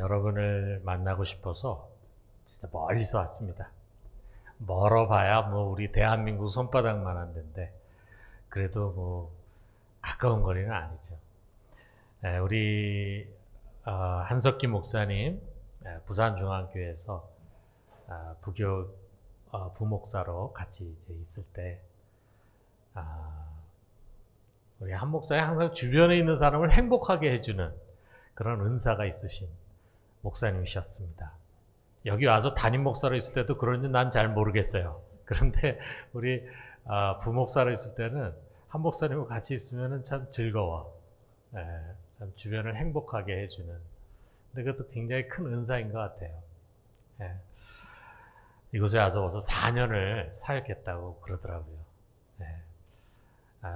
여러분을 만나고 싶어서 진짜 멀리서 왔습니다. 멀어봐야 우리 대한민국 손바닥만한 데인데 그래도 가까운 거리는 아니죠. 우리 한석기 목사님 부산중앙교회에서 부교 부목사로 같이 이제 있을 때 우리 한 목사님 항상 주변에 있는 사람을 행복하게 해주는 그런 은사가 있으신 목사님이셨습니다. 여기 와서 담임 목사로 있을 때도 그런지 난 잘 모르겠어요. 그런데 우리 부목사로 있을 때는 한 목사님과 같이 있으면 참 즐거워. 참 주변을 행복하게 해주는. 근데 그것도 굉장히 큰 은사인 것 같아요. 이곳에 와서 벌써 4년을 사역했다고 그러더라고요.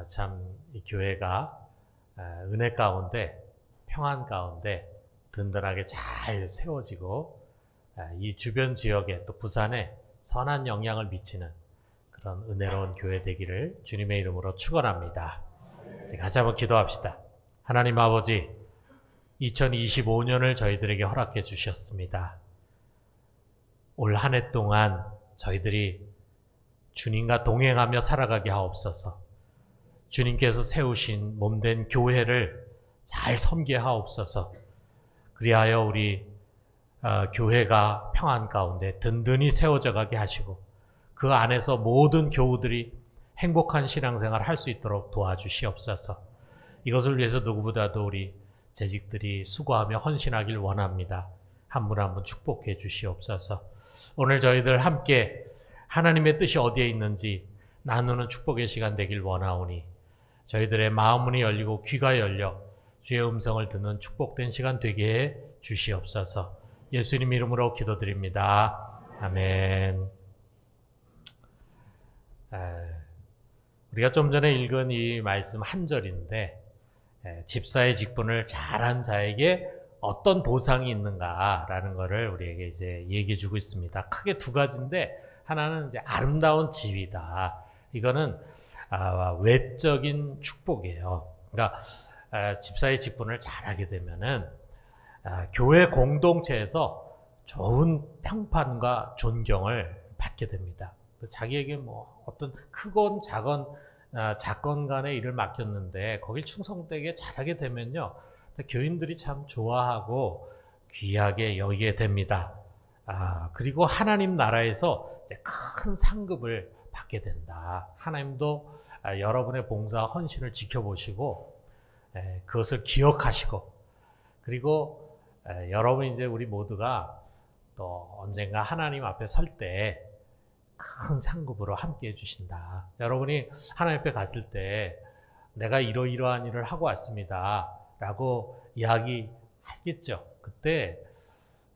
참 이 교회가 은혜 가운데 평안 가운데 든든하게 잘 세워지고 이 주변 지역에 또 부산에 선한 영향을 미치는 그런 은혜로운 교회 되기를 주님의 이름으로 축원합니다. 같이 한번 기도합시다. 하나님 아버지, 2025년을 저희들에게 허락해 주셨습니다. 올 한 해 동안 저희들이 주님과 동행하며 살아가게 하옵소서. 주님께서 세우신 몸된 교회를 잘 섬기게 하옵소서. 그리하여 우리 교회가 평안 가운데 든든히 세워져 가게 하시고 그 안에서 모든 교우들이 행복한 신앙생활을 할 수 있도록 도와주시옵소서. 이것을 위해서 누구보다도 우리 재직들이 수고하며 헌신하길 원합니다. 한 분 한 분 축복해 주시옵소서. 오늘 저희들 함께 하나님의 뜻이 어디에 있는지 나누는 축복의 시간 되길 원하오니 저희들의 마음문이 열리고 귀가 열려 주의 음성을 듣는 축복된 시간 되게 해 주시옵소서. 예수님 이름으로 기도드립니다. 아멘. 우리가 좀 전에 읽은 이 말씀 한 절인데 집사의 직분을 잘한 자에게 어떤 보상이 있는가라는 것을 우리에게 이제 얘기해 주고 있습니다. 크게 두 가지인데 하나는 이제 아름다운 지위다. 이거는 외적인 축복이에요. 그러니까 집사의 직분을 잘하게 되면은 교회 공동체에서 좋은 평판과 존경을 받게 됩니다. 자기에게 어떤 크건 작은 작건 간의 일을 맡겼는데 거길 충성되게 잘하게 되면요, 교인들이 참 좋아하고 귀하게 여기게 됩니다. 그리고 하나님 나라에서 이제 큰 상급을 받게 된다. 하나님도 여러분의 봉사와 헌신을 지켜보시고 그것을 기억하시고, 그리고 여러분 이제 우리 모두가 또 언젠가 하나님 앞에 설 때 큰 상급으로 함께 해주신다. 여러분이 하나님 앞에 갔을 때 내가 이러이러한 일을 하고 왔습니다 라고 이야기하겠죠. 그때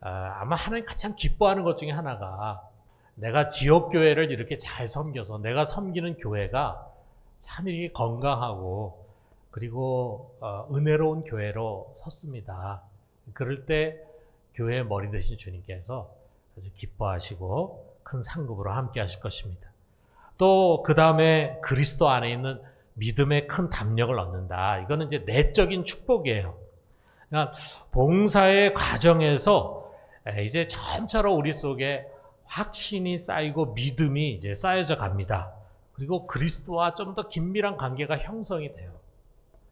아마 하나님 가장 기뻐하는 것 중에 하나가 내가 지역교회를 이렇게 잘 섬겨서 내가 섬기는 교회가 참 이렇게 건강하고 그리고 은혜로운 교회로 섰습니다. 그럴 때 교회의 머리 되신 주님께서 아주 기뻐하시고 큰 상급으로 함께 하실 것입니다. 또 그 다음에 그리스도 안에 있는 믿음의 큰 담력을 얻는다. 이거는 이제 내적인 축복이에요. 그러니까 봉사의 과정에서 이제 점차로 우리 속에 확신이 쌓이고 믿음이 이제 쌓여져 갑니다. 그리고 그리스도와 좀 더 긴밀한 관계가 형성이 돼요.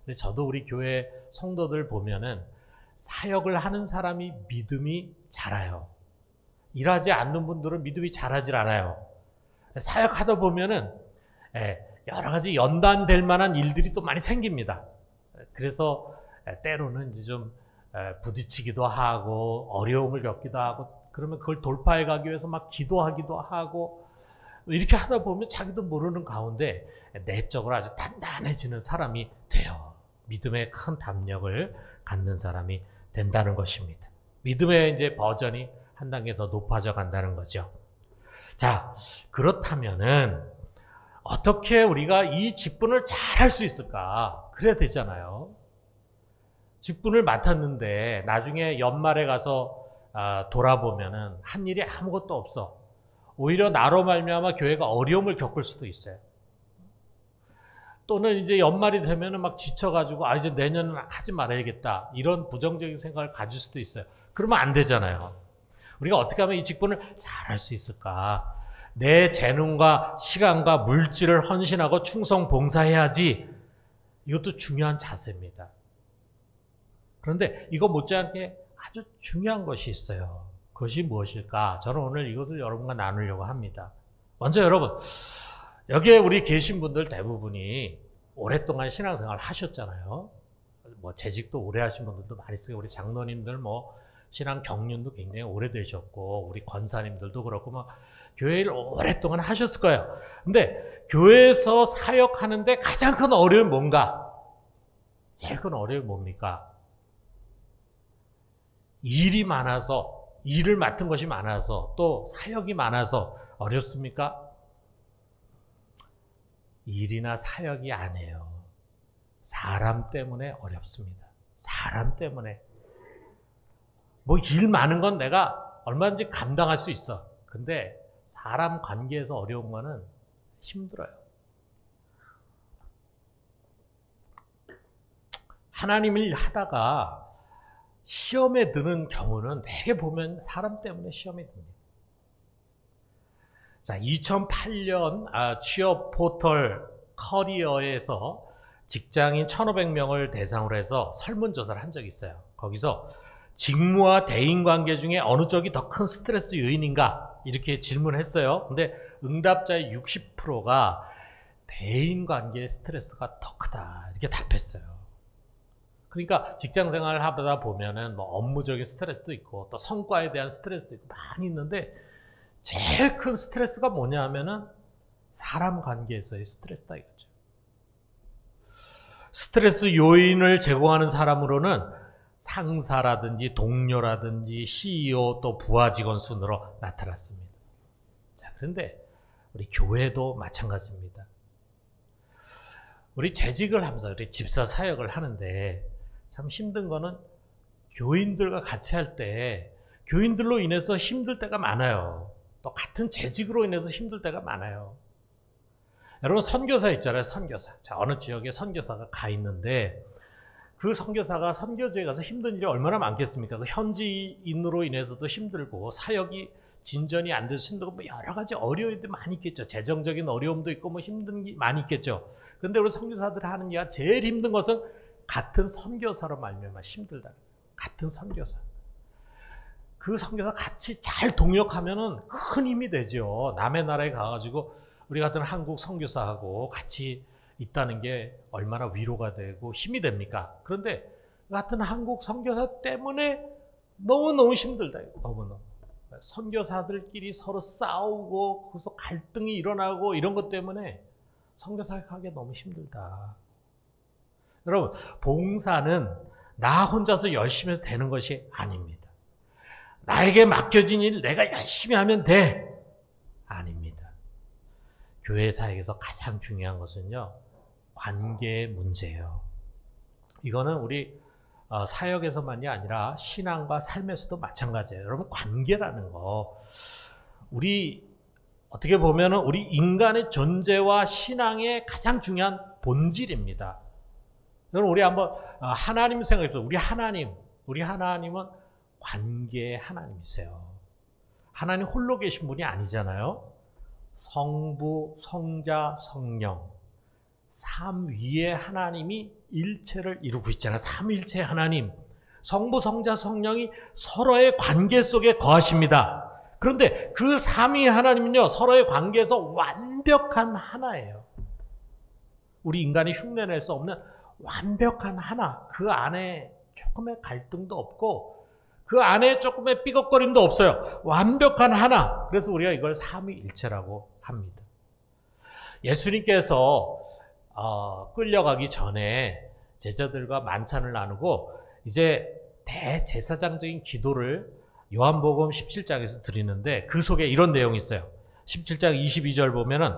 근데 저도 우리 교회 성도들 보면은 사역을 하는 사람이 믿음이 자라요. 일하지 않는 분들은 믿음이 자라질 않아요. 사역하다 보면은 여러 가지 연단될 만한 일들이 또 많이 생깁니다. 그래서 때로는 이제 좀 부딪히기도 하고 어려움을 겪기도 하고, 그러면 그걸 돌파해 가기 위해서 막 기도하기도 하고, 이렇게 하다 보면 자기도 모르는 가운데 내적으로 아주 단단해지는 사람이 돼요. 믿음의 큰 담력을 갖는 사람이 된다는 것입니다. 믿음의 이제 버전이 한 단계 더 높아져 간다는 거죠. 자, 그렇다면은 어떻게 우리가 이 직분을 잘 할 수 있을까? 그래야 되잖아요. 직분을 맡았는데 나중에 연말에 가서 돌아보면은 한 일이 아무것도 없어. 오히려 나로 말미암아 교회가 어려움을 겪을 수도 있어요. 또는 이제 연말이 되면은 막 지쳐가지고 이제 내년은 하지 말아야겠다, 이런 부정적인 생각을 가질 수도 있어요. 그러면 안 되잖아요. 우리가 어떻게 하면 이 직분을 잘할 수 있을까? 내 재능과 시간과 물질을 헌신하고 충성 봉사해야지. 이것도 중요한 자세입니다. 그런데 이거 못지않게 아주 중요한 것이 있어요. 그것이 무엇일까? 저는 오늘 이것을 여러분과 나누려고 합니다. 먼저 여러분, 여기에 우리 계신 분들 대부분이 오랫동안 신앙생활 하셨잖아요. 뭐 재직도 오래 하신 분들도 많이 있어요. 우리 장로님들 뭐 신앙 경륜도 굉장히 오래되셨고, 우리 권사님들도 그렇고, 뭐 교회를 오랫동안 하셨을 거예요. 근데 교회에서 사역하는데 가장 큰 어려움이 뭔가? 제일 큰 어려움이 뭡니까? 일이 많아서, 일을 맡은 것이 많아서, 또 사역이 많아서 어렵습니까? 일이나 사역이 아니에요. 사람 때문에 어렵습니다. 사람 때문에. 뭐 일 많은 건 내가 얼마든지 감당할 수 있어. 근데 사람 관계에서 어려운 거는 힘들어요. 하나님 일 하다가 시험에 드는 경우는 대개 보면 사람 때문에 시험에 듭니다. 자, 2008년 취업 포털 커리어에서 직장인 1,500명을 대상으로 해서 설문조사를 한 적이 있어요. 거기서 직무와 대인관계 중에 어느 쪽이 더 큰 스트레스 요인인가? 이렇게 질문을 했어요. 근데 응답자의 60%가 대인관계의 스트레스가 더 크다. 이렇게 답했어요. 그러니까 직장생활을 하다 보면은 뭐 업무적인 스트레스도 있고 또 성과에 대한 스트레스도 있고 많이 있는데 제일 큰 스트레스가 뭐냐 하면은 사람 관계에서의 스트레스다 이거죠. 스트레스 요인을 제공하는 사람으로는 상사라든지 동료라든지 CEO 또 부하 직원 순으로 나타났습니다. 자, 그런데 우리 교회도 마찬가지입니다. 우리 재직을 하면서 우리 집사 사역을 하는데 참 힘든 거는 교인들과 같이 할 때 교인들로 인해서 힘들 때가 많아요. 또 같은 재직으로 인해서 힘들 때가 많아요. 여러분 선교사 있잖아요. 선교사. 자, 어느 지역에 선교사가 가 있는데 그 선교사가 선교지에 가서 힘든 일이 얼마나 많겠습니까? 그 현지인으로 인해서도 힘들고 사역이 진전이 안 돼서 힘들고 뭐 여러 가지 어려움도 많이 있겠죠. 재정적인 어려움도 있고 뭐 힘든 게 많이 있겠죠. 그런데 우리 선교사들이 하는 게 제일 힘든 것은 같은 선교사로 말미암아 힘들다. 같은 선교사. 그 선교사 같이 잘 동역하면은 큰 힘이 되죠. 남의 나라에 가가지고 우리 같은 한국 선교사하고 같이 있다는 게 얼마나 위로가 되고 힘이 됩니까? 그런데 같은 한국 선교사 때문에 너무너무 힘들다. 너무너무. 선교사들끼리 서로 싸우고 거기서 갈등이 일어나고 이런 것 때문에 선교사하기 너무 힘들다. 여러분, 봉사는 나 혼자서 열심히 해서 되는 것이 아닙니다. 나에게 맡겨진 일 내가 열심히 하면 돼. 아닙니다. 교회 사역에서 가장 중요한 것은요, 관계의 문제예요. 이거는 우리 사역에서만이 아니라 신앙과 삶에서도 마찬가지예요. 여러분, 관계라는 거, 우리 어떻게 보면은 우리 인간의 존재와 신앙의 가장 중요한 본질입니다. 여러분, 우리 한번 하나님 생각해보세요. 우리 하나님은 관계의 하나님이세요. 하나님 홀로 계신 분이 아니잖아요. 성부, 성자, 성령, 삼위의 하나님이 일체를 이루고 있잖아요. 삼위일체 하나님, 성부, 성자, 성령이 서로의 관계 속에 거하십니다. 그런데 그 삼위 하나님은요, 서로의 관계에서 완벽한 하나예요. 우리 인간이 흉내낼 수 없는 완벽한 하나. 그 안에 조금의 갈등도 없고 그 안에 조금의 삐걱거림도 없어요. 완벽한 하나. 그래서 우리가 이걸 삼위일체라고 합니다. 예수님께서 끌려가기 전에 제자들과 만찬을 나누고 이제 대제사장적인 기도를 요한복음 17장에서 드리는데 그 속에 이런 내용이 있어요. 17장 22절 보면은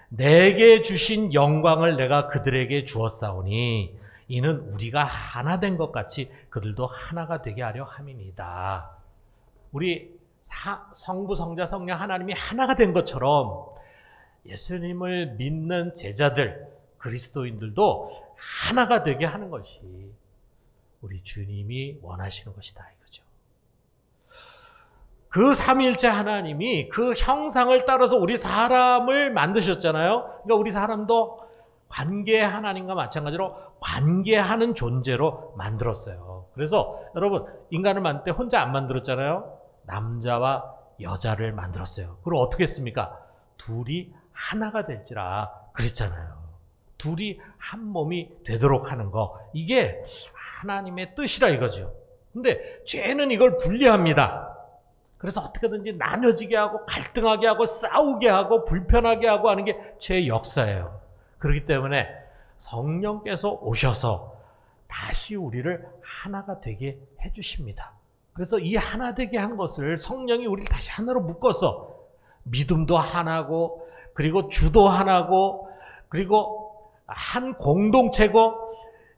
내게 주신 영광을 내가 그들에게 주었사오니 이는 우리가 하나 된 것 같이 그들도 하나가 되게 하려 함이니이다. 우리 성부, 성자, 성령 하나님이 하나가 된 것처럼 예수님을 믿는 제자들, 그리스도인들도 하나가 되게 하는 것이 우리 주님이 원하시는 것이다 이거죠. 그 삼위일체 하나님이 그 형상을 따라서 우리 사람을 만드셨잖아요. 그러니까 우리 사람도 관계의 하나님과 마찬가지로 관계하는 존재로 만들었어요. 그래서 여러분, 인간을 만들 때 혼자 안 만들었잖아요. 남자와 여자를 만들었어요. 그럼 어떻게 했습니까? 둘이 하나가 될지라 그랬잖아요. 둘이 한 몸이 되도록 하는 거, 이게 하나님의 뜻이라 이거죠. 근데 죄는 이걸 분리합니다. 그래서 어떻게든지 나눠지게 하고 갈등하게 하고 싸우게 하고 불편하게 하고 하는 게 죄의 역사예요. 그렇기 때문에 성령께서 오셔서 다시 우리를 하나가 되게 해주십니다. 그래서 이 하나 되게 한 것을 성령이 우리를 다시 하나로 묶어서 믿음도 하나고, 그리고 주도 하나고, 그리고 한 공동체고,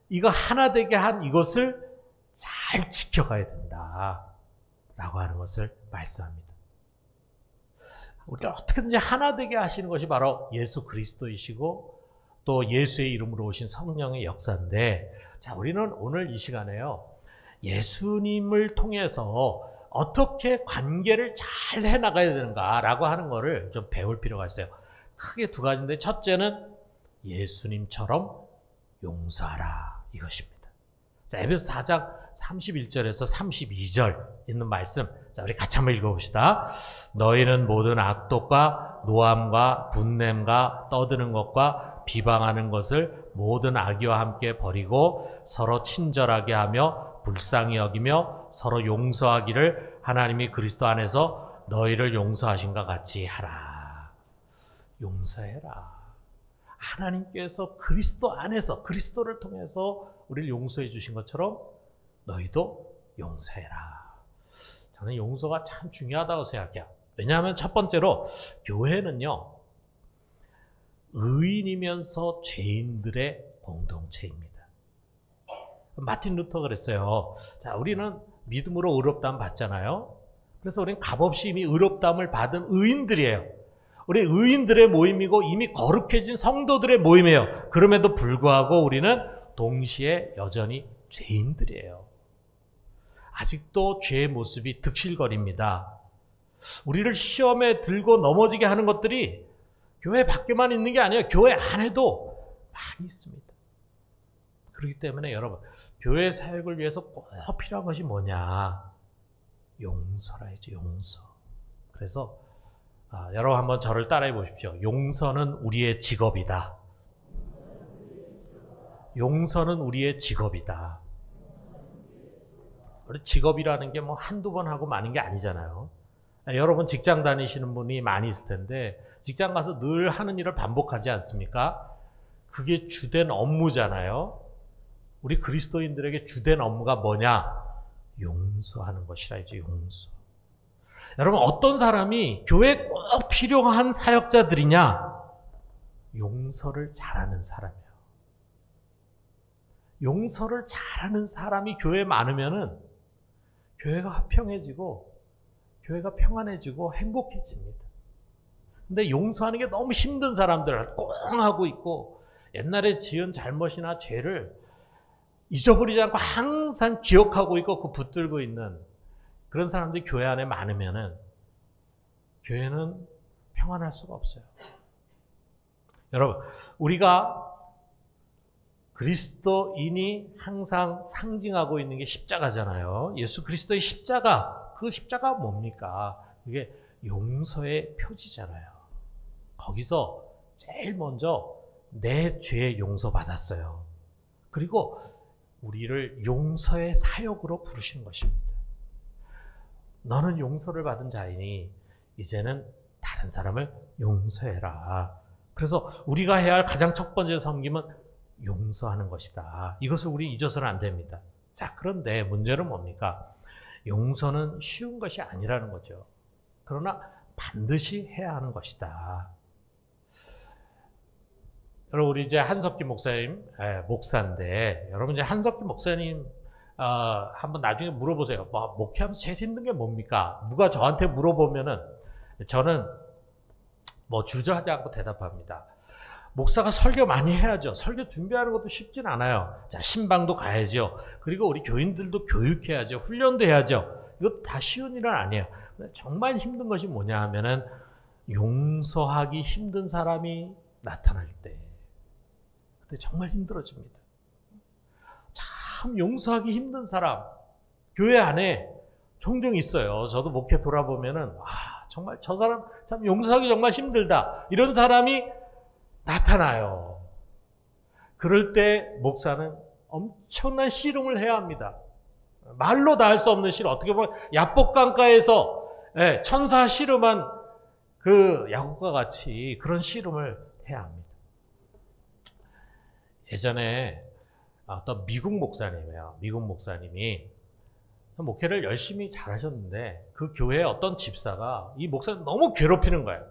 이거 하나 되게 한 이것을 잘 지켜가야 된다 라고 하는 것을 말씀합니다. 우리가 어떻게든지 하나 되게 하시는 것이 바로 예수 그리스도이시고 또 예수의 이름으로 오신 성령의 역사인데, 자, 우리는 오늘 이 시간에요, 예수님을 통해서 어떻게 관계를 잘 해나가야 되는가라고 하는 것을 좀 배울 필요가 있어요. 크게 두 가지인데, 첫째는 예수님처럼 용서하라 이것입니다. 자, 에베소 4장 31절에서 32절 있는 말씀, 자, 우리 같이 한번 읽어봅시다. 너희는 모든 악독과 노함과 분냄과 떠드는 것과 비방하는 것을 모든 악의와 함께 버리고 서로 친절하게 하며 불쌍히 여기며 서로 용서하기를 하나님이 그리스도 안에서 너희를 용서하신 것 같이 하라. 용서해라. 하나님께서 그리스도 안에서, 그리스도를 통해서 우리를 용서해 주신 것처럼 너희도 용서해라. 저는 용서가 참 중요하다고 생각해요. 왜냐하면 첫 번째로 교회는요, 의인이면서 죄인들의 공동체입니다. 마틴 루터 그랬어요. 자, 우리는 믿음으로 의롭다함 받잖아요. 그래서 우리는 값없이 이미 의롭다함을 받은 의인들이에요. 우리 의인들의 모임이고 이미 거룩해진 성도들의 모임이에요. 그럼에도 불구하고 우리는 동시에 여전히 죄인들이에요. 아직도 죄의 모습이 득실거립니다. 우리를 시험에 들고 넘어지게 하는 것들이 교회 밖에만 있는 게 아니에요. 교회 안에도 많이 있습니다. 그렇기 때문에 여러분, 교회 사역을 위해서 꼭 필요한 것이 뭐냐? 용서라야죠, 용서. 그래서 여러분 한번 저를 따라해 보십시오. 용서는 우리의 직업이다. 용서는 우리의 직업이다. 우리 직업이라는 게 뭐 한두 번 하고 마는 게 아니잖아요. 여러분 직장 다니시는 분이 많이 있을 텐데 직장 가서 늘 하는 일을 반복하지 않습니까? 그게 주된 업무잖아요. 우리 그리스도인들에게 주된 업무가 뭐냐? 용서하는 것이라 이제 용서. 여러분, 어떤 사람이 교회에 꼭 필요한 사역자들이냐? 용서를 잘하는 사람이에요. 용서를 잘하는 사람이 교회에 많으면은 교회가 화평해지고 교회가 평안해지고 행복해집니다. 근데 용서하는 게 너무 힘든 사람들 꽁 하고 있고 옛날에 지은 잘못이나 죄를 잊어버리지 않고 항상 기억하고 있고 그 붙들고 있는 그런 사람들이 교회 안에 많으면은 교회는 평안할 수가 없어요. 여러분, 우리가 그리스도인이 항상 상징하고 있는 게 십자가잖아요. 예수 그리스도의 십자가, 그 십자가가 뭡니까? 그게 용서의 표지잖아요. 거기서 제일 먼저 내 죄 용서받았어요. 그리고 우리를 용서의 사역으로 부르시는 것입니다. 너는 용서를 받은 자이니 이제는 다른 사람을 용서해라. 그래서 우리가 해야 할 가장 첫 번째 섬김은 용서하는 것이다. 이것을 우리 잊어서는 안 됩니다. 자, 그런데 문제는 뭡니까? 용서는 쉬운 것이 아니라는 거죠. 그러나 반드시 해야 하는 것이다. 여러분, 우리 이제 한석기 목사님, 목사인데, 여러분 이제 한석기 목사님, 한번 나중에 물어보세요. 목회하면서 제일 힘든 게 뭡니까? 누가 저한테 물어보면은, 저는 주저하지 않고 대답합니다. 목사가 설교 많이 해야죠. 설교 준비하는 것도 쉽진 않아요. 자, 신방도 가야죠. 그리고 우리 교인들도 교육해야죠. 훈련도 해야죠. 이거 다 쉬운 일은 아니에요. 정말 힘든 것이 뭐냐 하면은 용서하기 힘든 사람이 나타날 때, 그때 정말 힘들어집니다. 참 용서하기 힘든 사람 교회 안에 종종 있어요. 저도 목회 돌아보면은 정말 저 사람 참 용서하기 정말 힘들다, 이런 사람이 나타나요. 그럴 때 목사는 엄청난 씨름을 해야 합니다. 말로 다 할 수 없는 씨름. 어떻게 보면 야복강가에서 천사 씨름한 그 야곱과 같이 그런 씨름을 해야 합니다. 예전에 어떤 미국 목사님이에요. 미국 목사님이 목회를 열심히 잘하셨는데 그 교회에 어떤 집사가 이 목사님 너무 괴롭히는 거예요.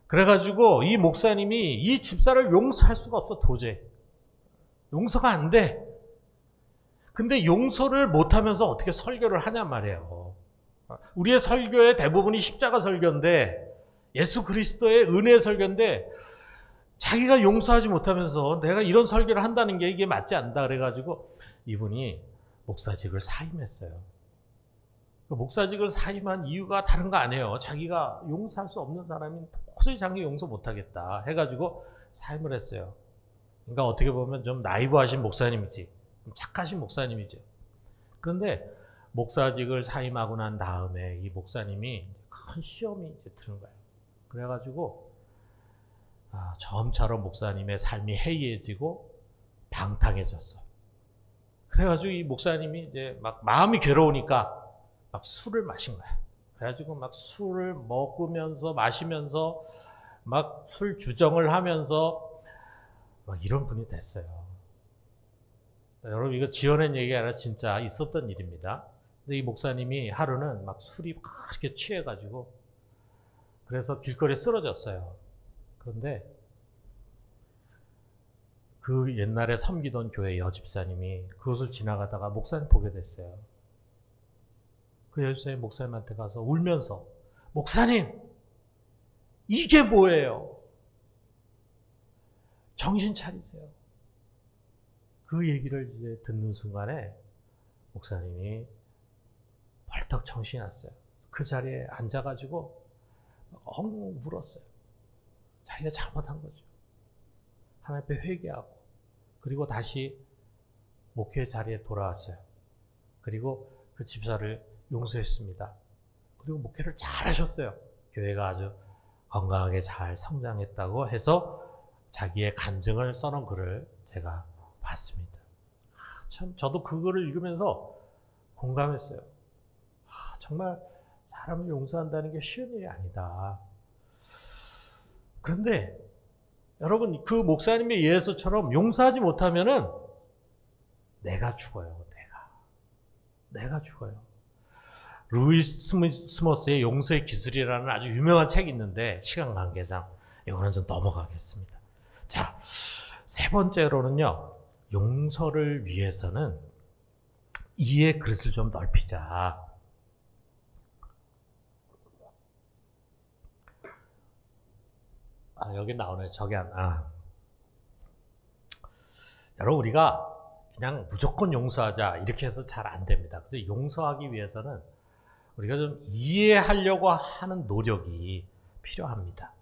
그래가지고 이 목사님이 이 집사를 용서할 수가 없어. 도저히 용서가 안 돼. 근데 용서를 못하면서 어떻게 설교를 하냔 말이에요. 우리의 설교의 대부분이 십자가 설교인데, 예수 그리스도의 은혜의 설교인데, 자기가 용서하지 못하면서 내가 이런 설교를 한다는 게 이게 맞지 않다 그래가지고 이분이 목사직을 사임했어요. 목사직을 사임한 이유가 다른 거 아니에요. 자기가 용서할 수 없는 사람이 도저히 자기 용서 못하겠다 해가지고 사임을 했어요. 그러니까 어떻게 보면 좀 나이브하신 목사님이지, 좀 착하신 목사님이죠. 그런데 목사직을 사임하고 난 다음에 이 목사님이 큰 시험이 이제 드는 거예요. 그래가지고 점차로 목사님의 삶이 해이해지고 방탕해졌어. 그래가지고 이 목사님이 이제 막 마음이 괴로우니까 막 술을 마신 거야. 그래가지고 막 술을 먹으면서 마시면서 막 술 주정을 하면서 막 이런 분이 됐어요. 여러분, 이거 지어낸 얘기가 아니라 진짜 있었던 일입니다. 근데 이 목사님이 하루는 막 술이 막 이렇게 취해가지고 그래서 길거리에 쓰러졌어요. 그런데 그 옛날에 섬기던 교회 여집사님이 그것을 지나가다가 목사님 보게 됐어요. 그 여집사님 목사님한테 가서 울면서, 목사님, 이게 뭐예요? 정신 차리세요. 그 얘기를 이제 듣는 순간에 목사님이 벌떡 정신이 났어요. 그 자리에 앉아가지고 엉엉 울었어요. 자기가 잘못한 거죠. 하나님 앞에 회개하고, 그리고 다시 목회 자리에 돌아왔어요. 그리고 그 집사를 용서했습니다. 그리고 목회를 잘 하셨어요. 교회가 아주 건강하게 잘 성장했다고 해서 자기의 간증을 써놓은 글을 제가 봤습니다. 참 저도 그 글을 읽으면서 공감했어요. 정말 사람을 용서한다는 게 쉬운 일이 아니다. 그런데 여러분, 그 목사님의 예서처럼 용서하지 못하면은 내가 죽어요. 내가 죽어요. 루이스 스머스의 용서의 기술이라는 아주 유명한 책이 있는데 시간 관계상 이거는 좀 넘어가겠습니다. 자, 세 번째로는요, 용서를 위해서는 이해의 그릇을 좀 넓히자. 여기 나오네. 저기 여러분, 우리가 그냥 무조건 용서하자 이렇게 해서 잘 안 됩니다. 그래서 용서하기 위해서는 우리가 좀 이해하려고 하는 노력이 필요합니다.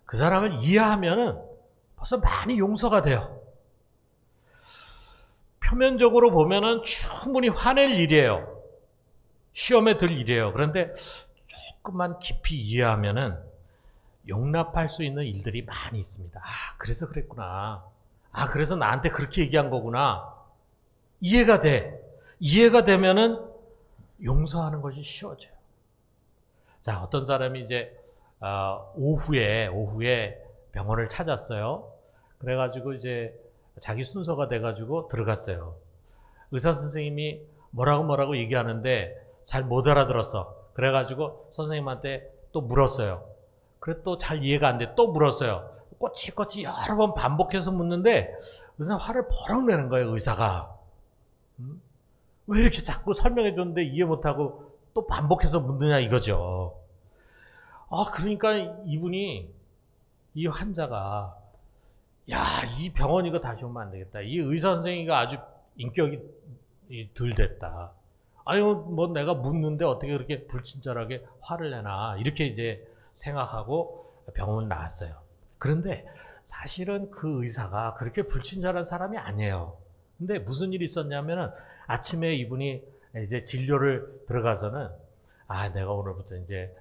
그 사람을 이해하면은 벌써 많이 용서가 돼요. 표면적으로 보면은 충분히 화낼 일이에요. 시험에 들 일이에요. 그런데 조금만 깊이 이해하면은 용납할 수 있는 일들이 많이 있습니다. 그래서 그랬구나. 그래서 나한테 그렇게 얘기한 거구나. 이해가 돼. 이해가 되면은 용서하는 것이 쉬워져요. 자, 어떤 사람이 이제 오후에 병원을 찾았어요. 그래가지고 이제 자기 순서가 돼가지고 들어갔어요. 의사 선생님이 뭐라고 얘기하는데 잘 못 알아들었어. 그래가지고 선생님한테 또 물었어요. 그래 또 잘 이해가 안 돼. 또 물었어요. 꼬치꼬치 여러 번 반복해서 묻는데 의사 화를 버럭 내는 거예요. 의사가. 왜 이렇게 자꾸 설명해 줬는데 이해 못하고 또 반복해서 묻느냐 이거죠. 그러니까 이 환자가, 이 병원 이거 다시 오면 안 되겠다. 이 의사 선생님이 아주 인격이 덜 됐다. 아유, 뭐 내가 묻는데 어떻게 그렇게 불친절하게 화를 내나, 이렇게 이제 생각하고 병원 나왔어요. 그런데 사실은 그 의사가 그렇게 불친절한 사람이 아니에요. 근데 무슨 일이 있었냐면은 아침에 이분이 이제 진료를 들어가서는, 아, 내가 오늘부터 이제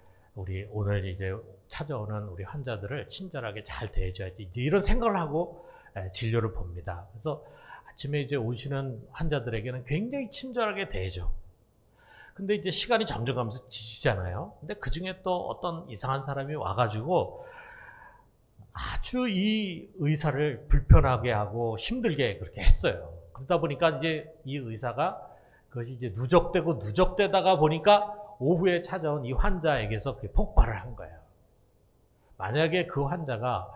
오늘 이제 찾아오는 우리 환자들을 친절하게 잘 대해줘야지, 이제 이런 생각을 하고 진료를 봅니다. 그래서 아침에 이제 오시는 환자들에게는 굉장히 친절하게 대해줘. 근데 이제 시간이 점점 가면서 지치잖아요. 근데 그 중에 또 어떤 이상한 사람이 와가지고 아주 이 의사를 불편하게 하고 힘들게 그렇게 했어요. 그러다 보니까 이제 이 의사가 그것이 이제 누적되다가 보니까 오후에 찾아온 이 환자에게서 그게 폭발을 한 거예요. 만약에 그 환자가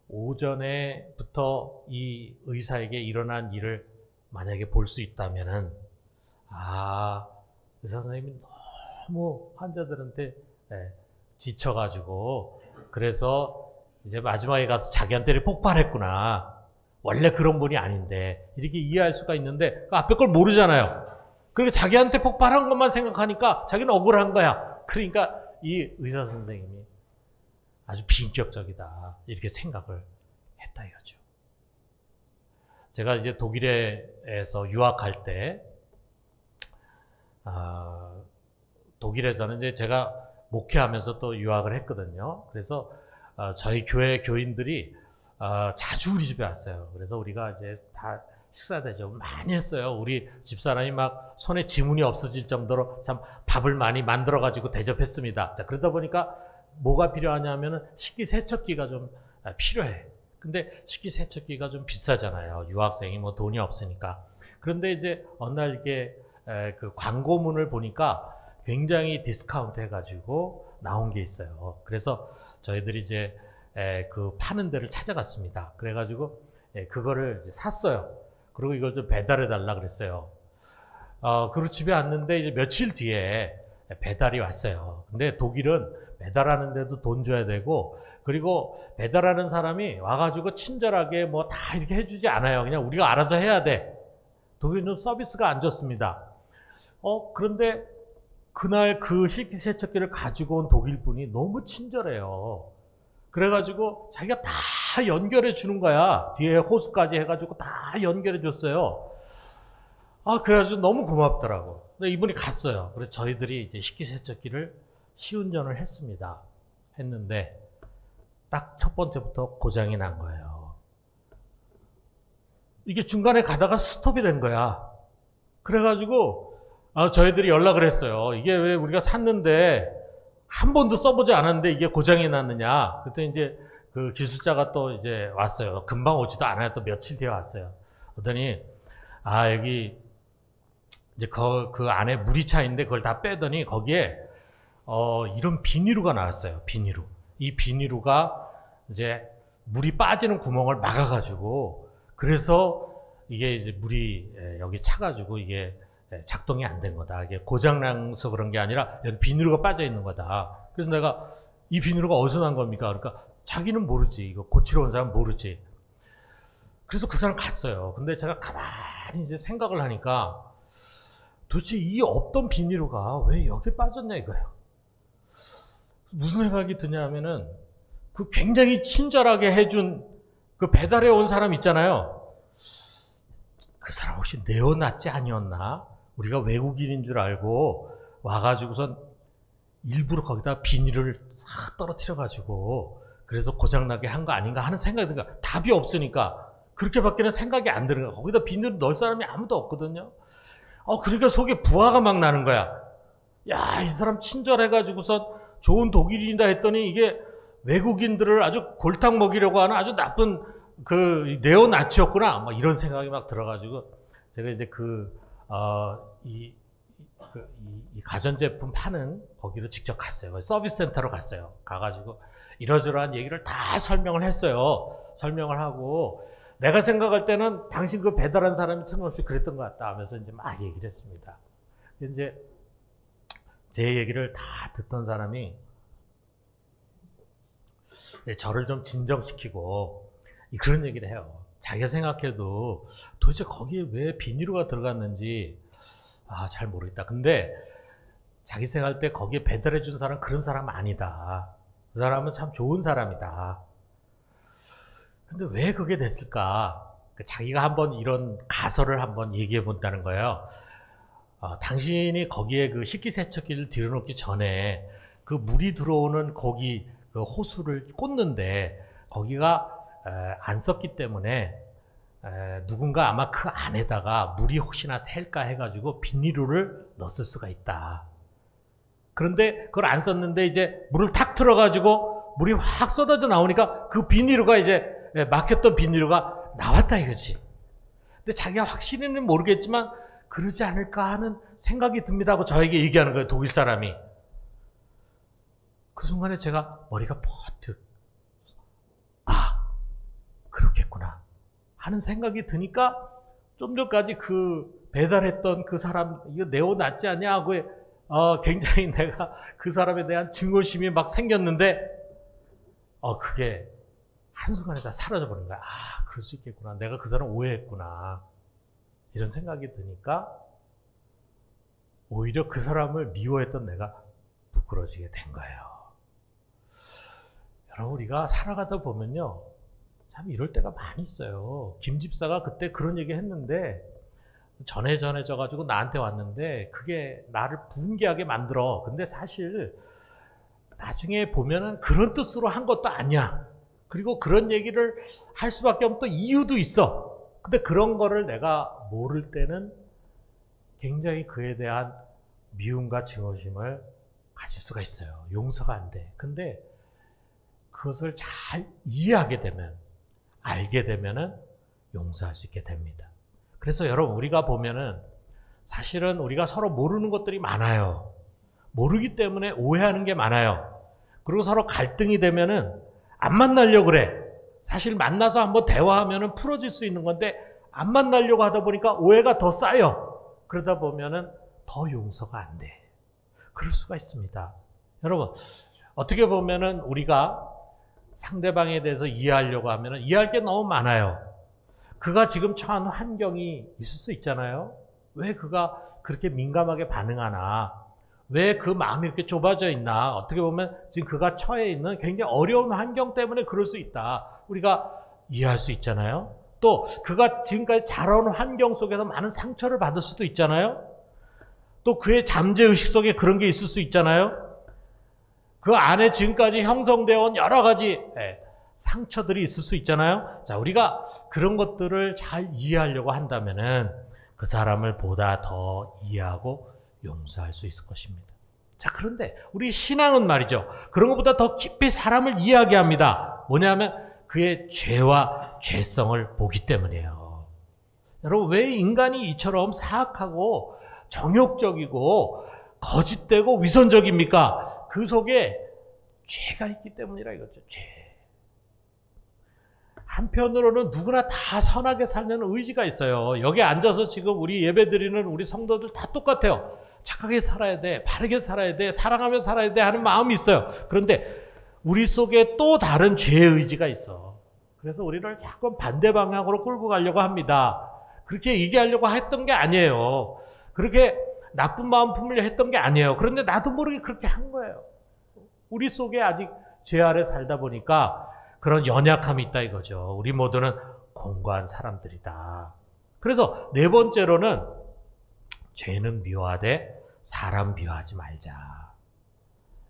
오전에부터 이 의사에게 일어난 일을 만약에 볼 수 있다면은, 아, 의사 선생님이 너무 환자들한테 지쳐가지고, 그래서 이제 마지막에 가서 자기한테 폭발했구나. 원래 그런 분이 아닌데, 이렇게 이해할 수가 있는데, 그 앞에 걸 모르잖아요. 그리고 자기한테 폭발한 것만 생각하니까 자기는 억울한 거야. 그러니까 이 의사 선생님이 아주 비인격적이다, 이렇게 생각을 했다 이거죠. 제가 이제 독일에서 유학할 때, 독일에서는 이제 제가 목회하면서 또 유학을 했거든요. 그래서 저희 교회 교인들이 자주 우리 집에 왔어요. 그래서 우리가 이제 다 식사 대접을 많이 했어요. 우리 집사람이 막 손에 지문이 없어질 정도로 참 밥을 많이 만들어 가지고 대접했습니다. 자, 그러다 보니까 뭐가 필요하냐면은 식기세척기가 좀 필요해. 근데 식기세척기가 좀 비싸잖아요. 유학생이 뭐 돈이 없으니까. 그런데 이제 어느 날 이게 그 광고문을 보니까 굉장히 디스카운트 해가지고 나온 게 있어요. 그래서 저희들이 이제 그 파는 데를 찾아갔습니다. 그래가지고 그거를 이제 샀어요. 그리고 이걸 좀 배달해 달라 그랬어요. 그리고 집에 왔는데 이제 며칠 뒤에 배달이 왔어요. 근데 독일은 배달하는데도 돈 줘야 되고, 그리고 배달하는 사람이 와가지고 친절하게 뭐 다 이렇게 해주지 않아요. 그냥 우리가 알아서 해야 돼. 독일은 좀 서비스가 안 좋습니다. 그런데 그날 그 식기세척기를 가지고 온 독일 분이 너무 친절해요. 그래가지고 자기가 다 연결해 주는 거야. 뒤에 호수까지 해가지고 다 연결해 줬어요. 그래가지고 너무 고맙더라고. 근데 이분이 갔어요. 그래서 저희들이 이제 식기세척기를 시운전을 했는데 딱 첫 번째부터 고장이 난 거예요. 이게 중간에 가다가 스톱이 된 거야. 그래가지고 저희들이 연락을 했어요. 이게 왜 우리가 샀는데 한 번도 써보지 않았는데 이게 고장이 났느냐. 그때 이제 그 기술자가 또 이제 왔어요. 금방 오지도 않아요. 또 며칠 뒤에 왔어요. 그러더니 여기 이제 그 안에 물이 차 있는데 그걸 다 빼더니 거기에 이런 비닐루가 나왔어요. 비닐루. 이 비닐루가 이제 물이 빠지는 구멍을 막아가지고, 그래서 이게 이제 물이 여기 차가지고 이게 작동이 안 된 거다. 이게 고장나서 그런 게 아니라 여기 비닐루가 빠져 있는 거다. 그래서 내가 이 비닐루가 어디서 난 겁니까? 그러니까 자기는 모르지. 이거 고치러 온 사람은 모르지. 그래서 그 사람 갔어요. 근데 제가 가만히 이제 생각을 하니까 도대체 이 없던 비닐루가 왜 여기 빠졌냐 이거예요. 무슨 생각이 드냐면은 그 굉장히 친절하게 해준 그 배달해 온 사람 있잖아요. 그 사람 혹시 네오나치 아니었나? 우리가 외국인인 줄 알고 와가지고선 일부러 거기다 비닐을 싹 떨어뜨려가지고 그래서 고장나게 한 거 아닌가 하는 생각이 드니까 답이 없으니까 그렇게밖에는 생각이 안 드는 거야. 거기다 비닐을 넣을 사람이 아무도 없거든요. 그러니까 속에 부하가 막 나는 거야. 야, 이 사람 친절해가지고서 좋은 독일인이다 했더니 이게 외국인들을 아주 골탕 먹이려고 하는 아주 나쁜 그 네오나치였구나. 막 이런 생각이 막 들어가지고 제가 이제 이 가전제품 파는 거기로 직접 갔어요. 서비스 센터로 갔어요. 가가지고 이러저러한 얘기를 다 설명을 했어요. 설명을 하고 내가 생각할 때는 당신 그 배달한 사람이 틀림없이 그랬던 것 같다 하면서 이제 막 얘기를 했습니다. 이제 제 얘기를 다 듣던 사람이 저를 좀 진정시키고 그런 얘기를 해요. 자기가 생각해도 도대체 거기에 왜 비닐루가 들어갔는지 아, 잘 모르겠다. 근데 자기 생각할 때 거기에 배달해 준 사람 그런 사람 아니다. 그 사람은 참 좋은 사람이다. 근데 왜 그게 됐을까? 자기가 한번 이런 가설을 한번 얘기해 본다는 거예요. 당신이 거기에 그 식기세척기를 들여놓기 전에 그 물이 들어오는 거기 그 호수를 꽂는데 거기가 안 썼기 때문에 누군가 아마 그 안에다가 물이 혹시나 셀까 해가지고 비닐을 넣었을 수가 있다. 그런데 그걸 안 썼는데 이제 물을 탁 틀어가지고 물이 확 쏟아져 나오니까 그 비닐가 이제 막혔던 비닐가 나왔다 이거지. 근데 자기가 확실히는 모르겠지만 그러지 않을까 하는 생각이 듭니다 하고 저에게 얘기하는 거예요, 독일 사람이. 그 순간에 제가 머리가 퍼뜩, 아, 그렇겠구나 하는 생각이 드니까 좀 전까지 그 배달했던 그 사람, 이거 네오나치 아니야 하고 굉장히 내가 그 사람에 대한 증오심이 막 생겼는데 그게 한순간에 다 사라져버린 거야. 아, 그럴 수 있겠구나. 내가 그 사람 오해했구나. 이런 생각이 드니까 오히려 그 사람을 미워했던 내가 부끄러지게 된 거예요. 여러분, 우리가 살아가다 보면요, 참 이럴 때가 많이 있어요. 김 집사가 그때 그런 얘기 했는데 전해져가지고 나한테 왔는데 그게 나를 분개하게 만들어. 근데 사실 나중에 보면은 그런 뜻으로 한 것도 아니야. 그리고 그런 얘기를 할 수밖에 없는 또 이유도 있어. 근데 그런 거를 내가 모를 때는 굉장히 그에 대한 미움과 증오심을 가질 수가 있어요. 용서가 안 돼. 근데 그것을 잘 이해하게 되면, 알게 되면은 용서할 수 있게 됩니다. 그래서 여러분, 우리가 보면은 사실은 우리가 서로 모르는 것들이 많아요. 모르기 때문에 오해하는 게 많아요. 그리고 서로 갈등이 되면은 안 만나려고 그래. 사실 만나서 한번 대화하면은 풀어질 수 있는 건데 안 만나려고 하다 보니까 오해가 더 쌓여. 그러다 보면은 더 용서가 안 돼. 그럴 수가 있습니다. 여러분, 어떻게 보면은 우리가 상대방에 대해서 이해하려고 하면은 이해할 게 너무 많아요. 그가 지금 처한 환경이 있을 수 있잖아요. 왜 그가 그렇게 민감하게 반응하나? 왜 그 마음이 이렇게 좁아져 있나? 어떻게 보면 지금 그가 처해 있는 굉장히 어려운 환경 때문에 그럴 수 있다. 우리가 이해할 수 있잖아요. 또 그가 지금까지 자라온 환경 속에서 많은 상처를 받을 수도 있잖아요. 또 그의 잠재의식 속에 그런 게 있을 수 있잖아요. 그 안에 지금까지 형성되어 온 여러 가지 상처들이 있을 수 있잖아요. 자, 우리가 그런 것들을 잘 이해하려고 한다면은 그 사람을 보다 더 이해하고 용서할 수 있을 것입니다. 자, 그런데 우리 신앙은 말이죠. 그런 것보다 더 깊이 사람을 이해하게 합니다. 뭐냐면 그의 죄와 죄성을 보기 때문이에요. 여러분, 왜 인간이 이처럼 사악하고 정욕적이고 거짓되고 위선적입니까? 그 속에 죄가 있기 때문이라 이거죠. 죄. 한편으로는 누구나 다 선하게 살려는 의지가 있어요. 여기 앉아서 지금 우리 예배드리는 우리 성도들 다 똑같아요. 착하게 살아야 돼, 바르게 살아야 돼, 사랑하며 살아야 돼 하는 마음이 있어요. 그런데 우리 속에 또 다른 죄의 의지가 있어. 그래서 우리를 자꾸 반대 방향으로 끌고 가려고 합니다. 그렇게 얘기하려고 했던 게 아니에요. 그렇게 나쁜 마음 품으려 했던 게 아니에요. 그런데 나도 모르게 그렇게 한 거예요. 우리 속에 아직 죄 아래 살다 보니까 그런 연약함이 있다 이거죠. 우리 모두는 공고한 사람들이다. 그래서 네 번째로는 죄는 미워하되 사람 미워하지 말자.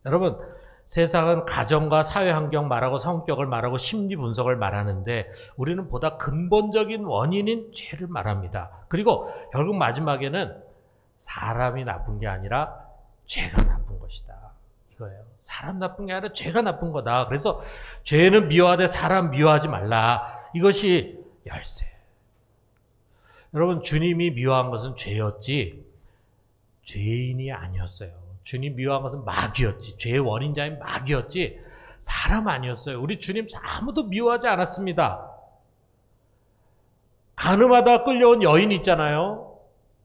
여러분, 세상은 가정과 사회 환경 말하고 성격을 말하고 심리 분석을 말하는데 우리는 보다 근본적인 원인인 죄를 말합니다. 그리고 결국 마지막에는 사람이 나쁜 게 아니라 죄가 나쁜 것이다. 이거예요. 사람 나쁜 게 아니라 죄가 나쁜 거다. 그래서 죄는 미워하되 사람 미워하지 말라. 이것이 열쇠. 여러분, 주님이 미워한 것은 죄였지 죄인이 아니었어요. 주님 미워한 것은 마귀였지, 죄의 원인자인 마귀였지 사람 아니었어요. 우리 주님 아무도 미워하지 않았습니다. 간음하다 끌려온 여인 있잖아요.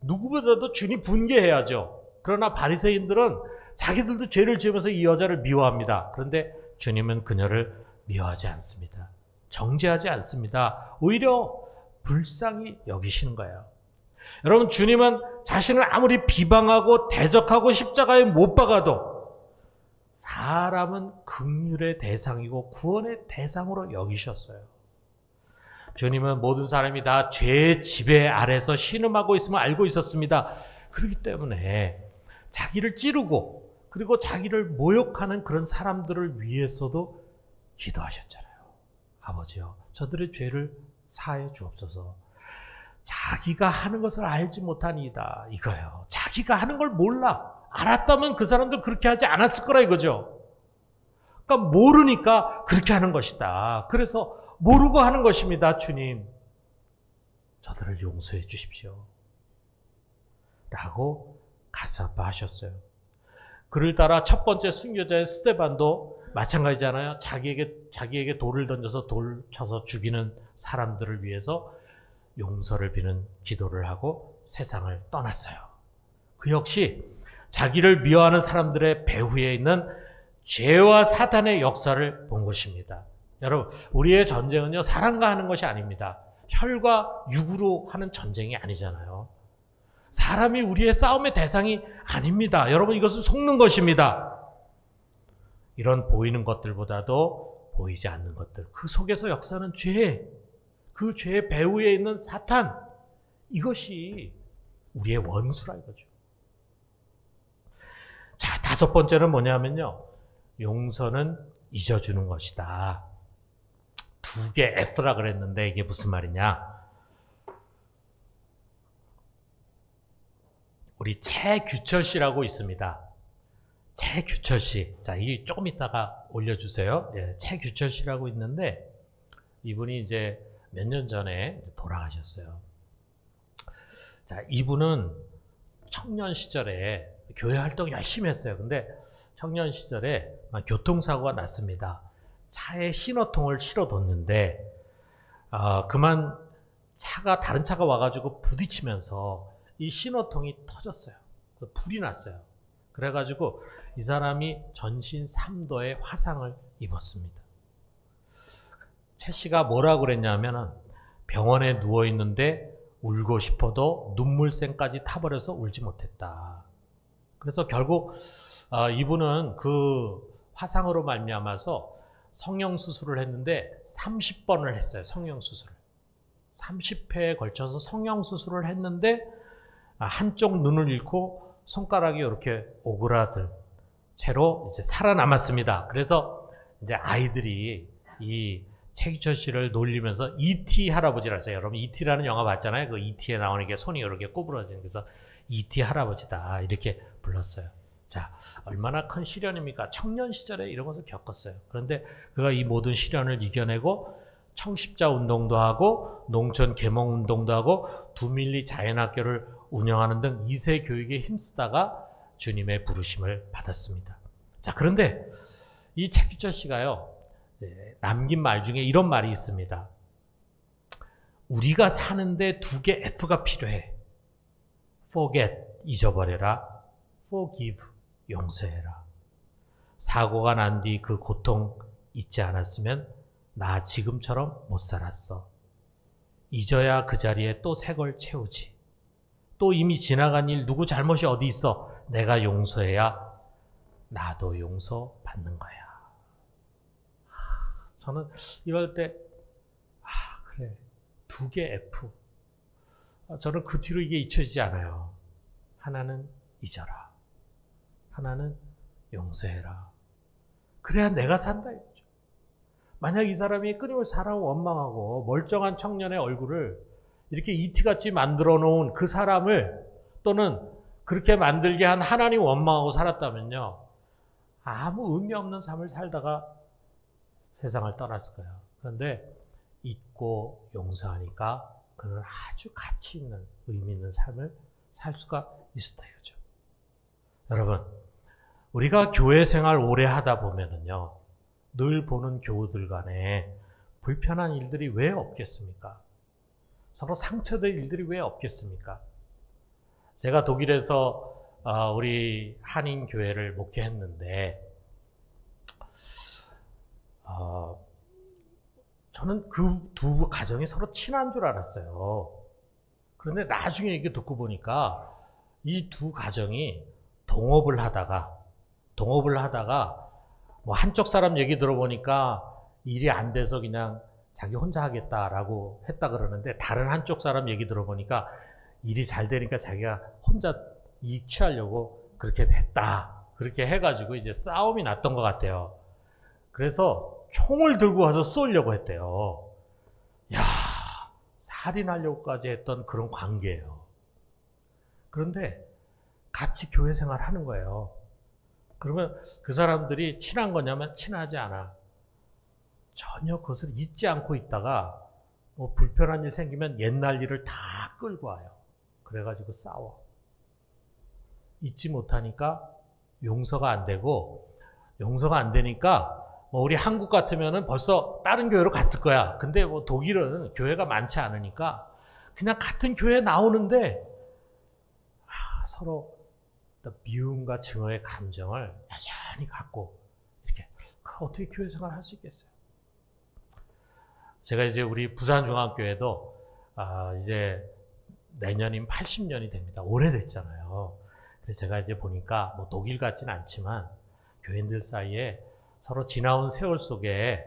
누구보다도 주님 분개해야죠. 그러나 바리새인들은 자기들도 죄를 지으면서 이 여자를 미워합니다. 그런데 주님은 그녀를 미워하지 않습니다. 정죄하지 않습니다. 오히려 불쌍히 여기시는 거예요. 여러분, 주님은 자신을 아무리 비방하고 대적하고 십자가에 못 박아도 사람은 긍휼의 대상이고 구원의 대상으로 여기셨어요. 주님은 모든 사람이 다 죄의 지배 아래서 신음하고 있음을 알고 있었습니다. 그렇기 때문에 자기를 찌르고 그리고 자기를 모욕하는 그런 사람들을 위해서도 기도하셨잖아요. 아버지여, 저들의 죄를 사해 주옵소서. 자기가 하는 것을 알지 못하니이다, 이거예요. 자기가 하는 걸 몰라. 알았다면 그 사람들 그렇게 하지 않았을 거라 이거죠. 그러니까 모르니까 그렇게 하는 것이다. 그래서 모르고 하는 것입니다. 주님, 저들을 용서해 주십시오 라고 가슴 아파하셨어요. 그를 따라 첫 번째 순교자의 스데반도 마찬가지잖아요. 자기에게 돌을 던져서 돌 쳐서 죽이는 사람들을 위해서 용서를 비는 기도를 하고 세상을 떠났어요. 그 역시 자기를 미워하는 사람들의 배후에 있는 죄와 사탄의 역사를 본 것입니다. 여러분, 우리의 전쟁은요, 사람과 하는 것이 아닙니다. 혈과 육으로 하는 전쟁이 아니잖아요. 사람이 우리의 싸움의 대상이 아닙니다. 여러분, 이것은 속는 것입니다. 이런 보이는 것들보다도 보이지 않는 것들, 그 속에서 역사하는 죄, 그 죄의 배후에 있는 사탄, 이것이 우리의 원수라 이거죠. 자, 다섯 번째는 뭐냐면요, 용서는 잊어주는 것이다. 두 개 S라 그랬는데 이게 무슨 말이냐? 우리 최규철 씨라고 있습니다. 최규철 씨. 자, 이 조금 이따가 올려주세요. 예, 최규철 씨라고 있는데 이분이 이제 몇 년 전에 돌아가셨어요. 자, 이분은 청년 시절에 교회 활동 열심히 했어요. 근데 청년 시절에 교통사고가 났습니다. 차에 신호통을 실어뒀는데 그만 다른 차가 와가지고 부딪히면서 이 신호통이 터졌어요. 불이 났어요. 그래가지고 이 사람이 전신 3도의 화상을 입었습니다. 최 씨가 뭐라고 그랬냐면 병원에 누워있는데 울고 싶어도 눈물샘까지 타버려서 울지 못했다. 그래서 결국 이분은 그 화상으로 말미암아서 성형수술을 했는데 30번을 했어요. 성형수술을. 30회에 걸쳐서 성형수술을 했는데 한쪽 눈을 잃고 손가락이 이렇게 오그라든 채로 이제 살아남았습니다. 그래서 이제 아이들이 이 최규철 씨를 놀리면서 E.T. 할아버지라서, 여러분 E.T.라는 영화 봤잖아요. 그 E.T.에 나오는 게 손이 이렇게 꼬부러지는, 그래서 E.T. 할아버지다 이렇게 불렀어요. 자, 얼마나 큰 시련입니까? 청년 시절에 이런 것을 겪었어요. 그런데 그가 이 모든 시련을 이겨내고 청십자 운동도 하고 농촌 계몽 운동도 하고 두밀리 자연학교를 운영하는 등 2세 교육에 힘쓰다가 주님의 부르심을 받았습니다. 자, 그런데 이 최규철 씨가요, 남긴 말 중에 이런 말이 있습니다. 우리가 사는데 두 개 F가 필요해. forget, 잊어버려라. forgive, 용서해라. 사고가 난 뒤 그 고통 잊지 않았으면 나 지금처럼 못 살았어. 잊어야 그 자리에 또 새 걸 채우지. 또 이미 지나간 일 누구 잘못이 어디 있어. 내가 용서해야 나도 용서받는 거야. 저는 이럴 때 그래, 두 개 F. 저는 그 뒤로 이게 잊혀지지 않아요. 하나는 잊어라. 하나는 용서해라. 그래야 내가 산다 이거죠. 만약 이 사람이 끊임없이 사람을 원망하고 멀쩡한 청년의 얼굴을 이렇게 이티같이 만들어 놓은 그 사람을, 또는 그렇게 만들게 한 하나님 원망하고 살았다면요, 아무 의미 없는 삶을 살다가 세상을 떠났을 거예요. 그런데 잊고 용서하니까 그는 아주 가치 있는, 의미 있는 삶을 살 수가 있었다 이거죠. 여러분, 우리가 교회 생활 오래 하다 보면은요, 늘 보는 교우들 간에 불편한 일들이 왜 없겠습니까? 서로 상처될 일들이 왜 없겠습니까? 제가 독일에서 우리 한인 교회를 목회했는데 저는 그 두 가정이 서로 친한 줄 알았어요. 그런데 나중에 이게 듣고 보니까 이 두 가정이 동업을 하다가 뭐 한쪽 사람 얘기 들어보니까 일이 안 돼서 그냥 자기 혼자 하겠다라고 했다 그러는데, 다른 한쪽 사람 얘기 들어보니까 일이 잘 되니까 자기가 혼자 이익 취하려고 그렇게 했다. 그렇게 해가지고 이제 싸움이 났던 것 같아요. 그래서 총을 들고 와서 쏘려고 했대요. 야, 살인하려고까지 했던 그런 관계예요. 그런데 같이 교회 생활 하는 거예요. 그러면 그 사람들이 친한 거냐면 친하지 않아. 전혀 그것을 잊지 않고 있다가 뭐 불편한 일 생기면 옛날 일을 다 끌고 와요. 그래가지고 싸워. 잊지 못하니까 용서가 안 되고, 용서가 안 되니까 뭐 우리 한국 같으면은 벌써 다른 교회로 갔을 거야. 근데 뭐 독일은 교회가 많지 않으니까 그냥 같은 교회에 나오는데 서로 미움과 증오의 감정을 여전히 갖고 이렇게 어떻게 교회 생활을 할 수 있겠어요? 제가 이제 우리 부산중앙교회도 이제 내년이면 80년이 됩니다. 오래됐잖아요. 그래서 제가 이제 보니까 뭐 독일 같진 않지만 교인들 사이에 서로 지나온 세월 속에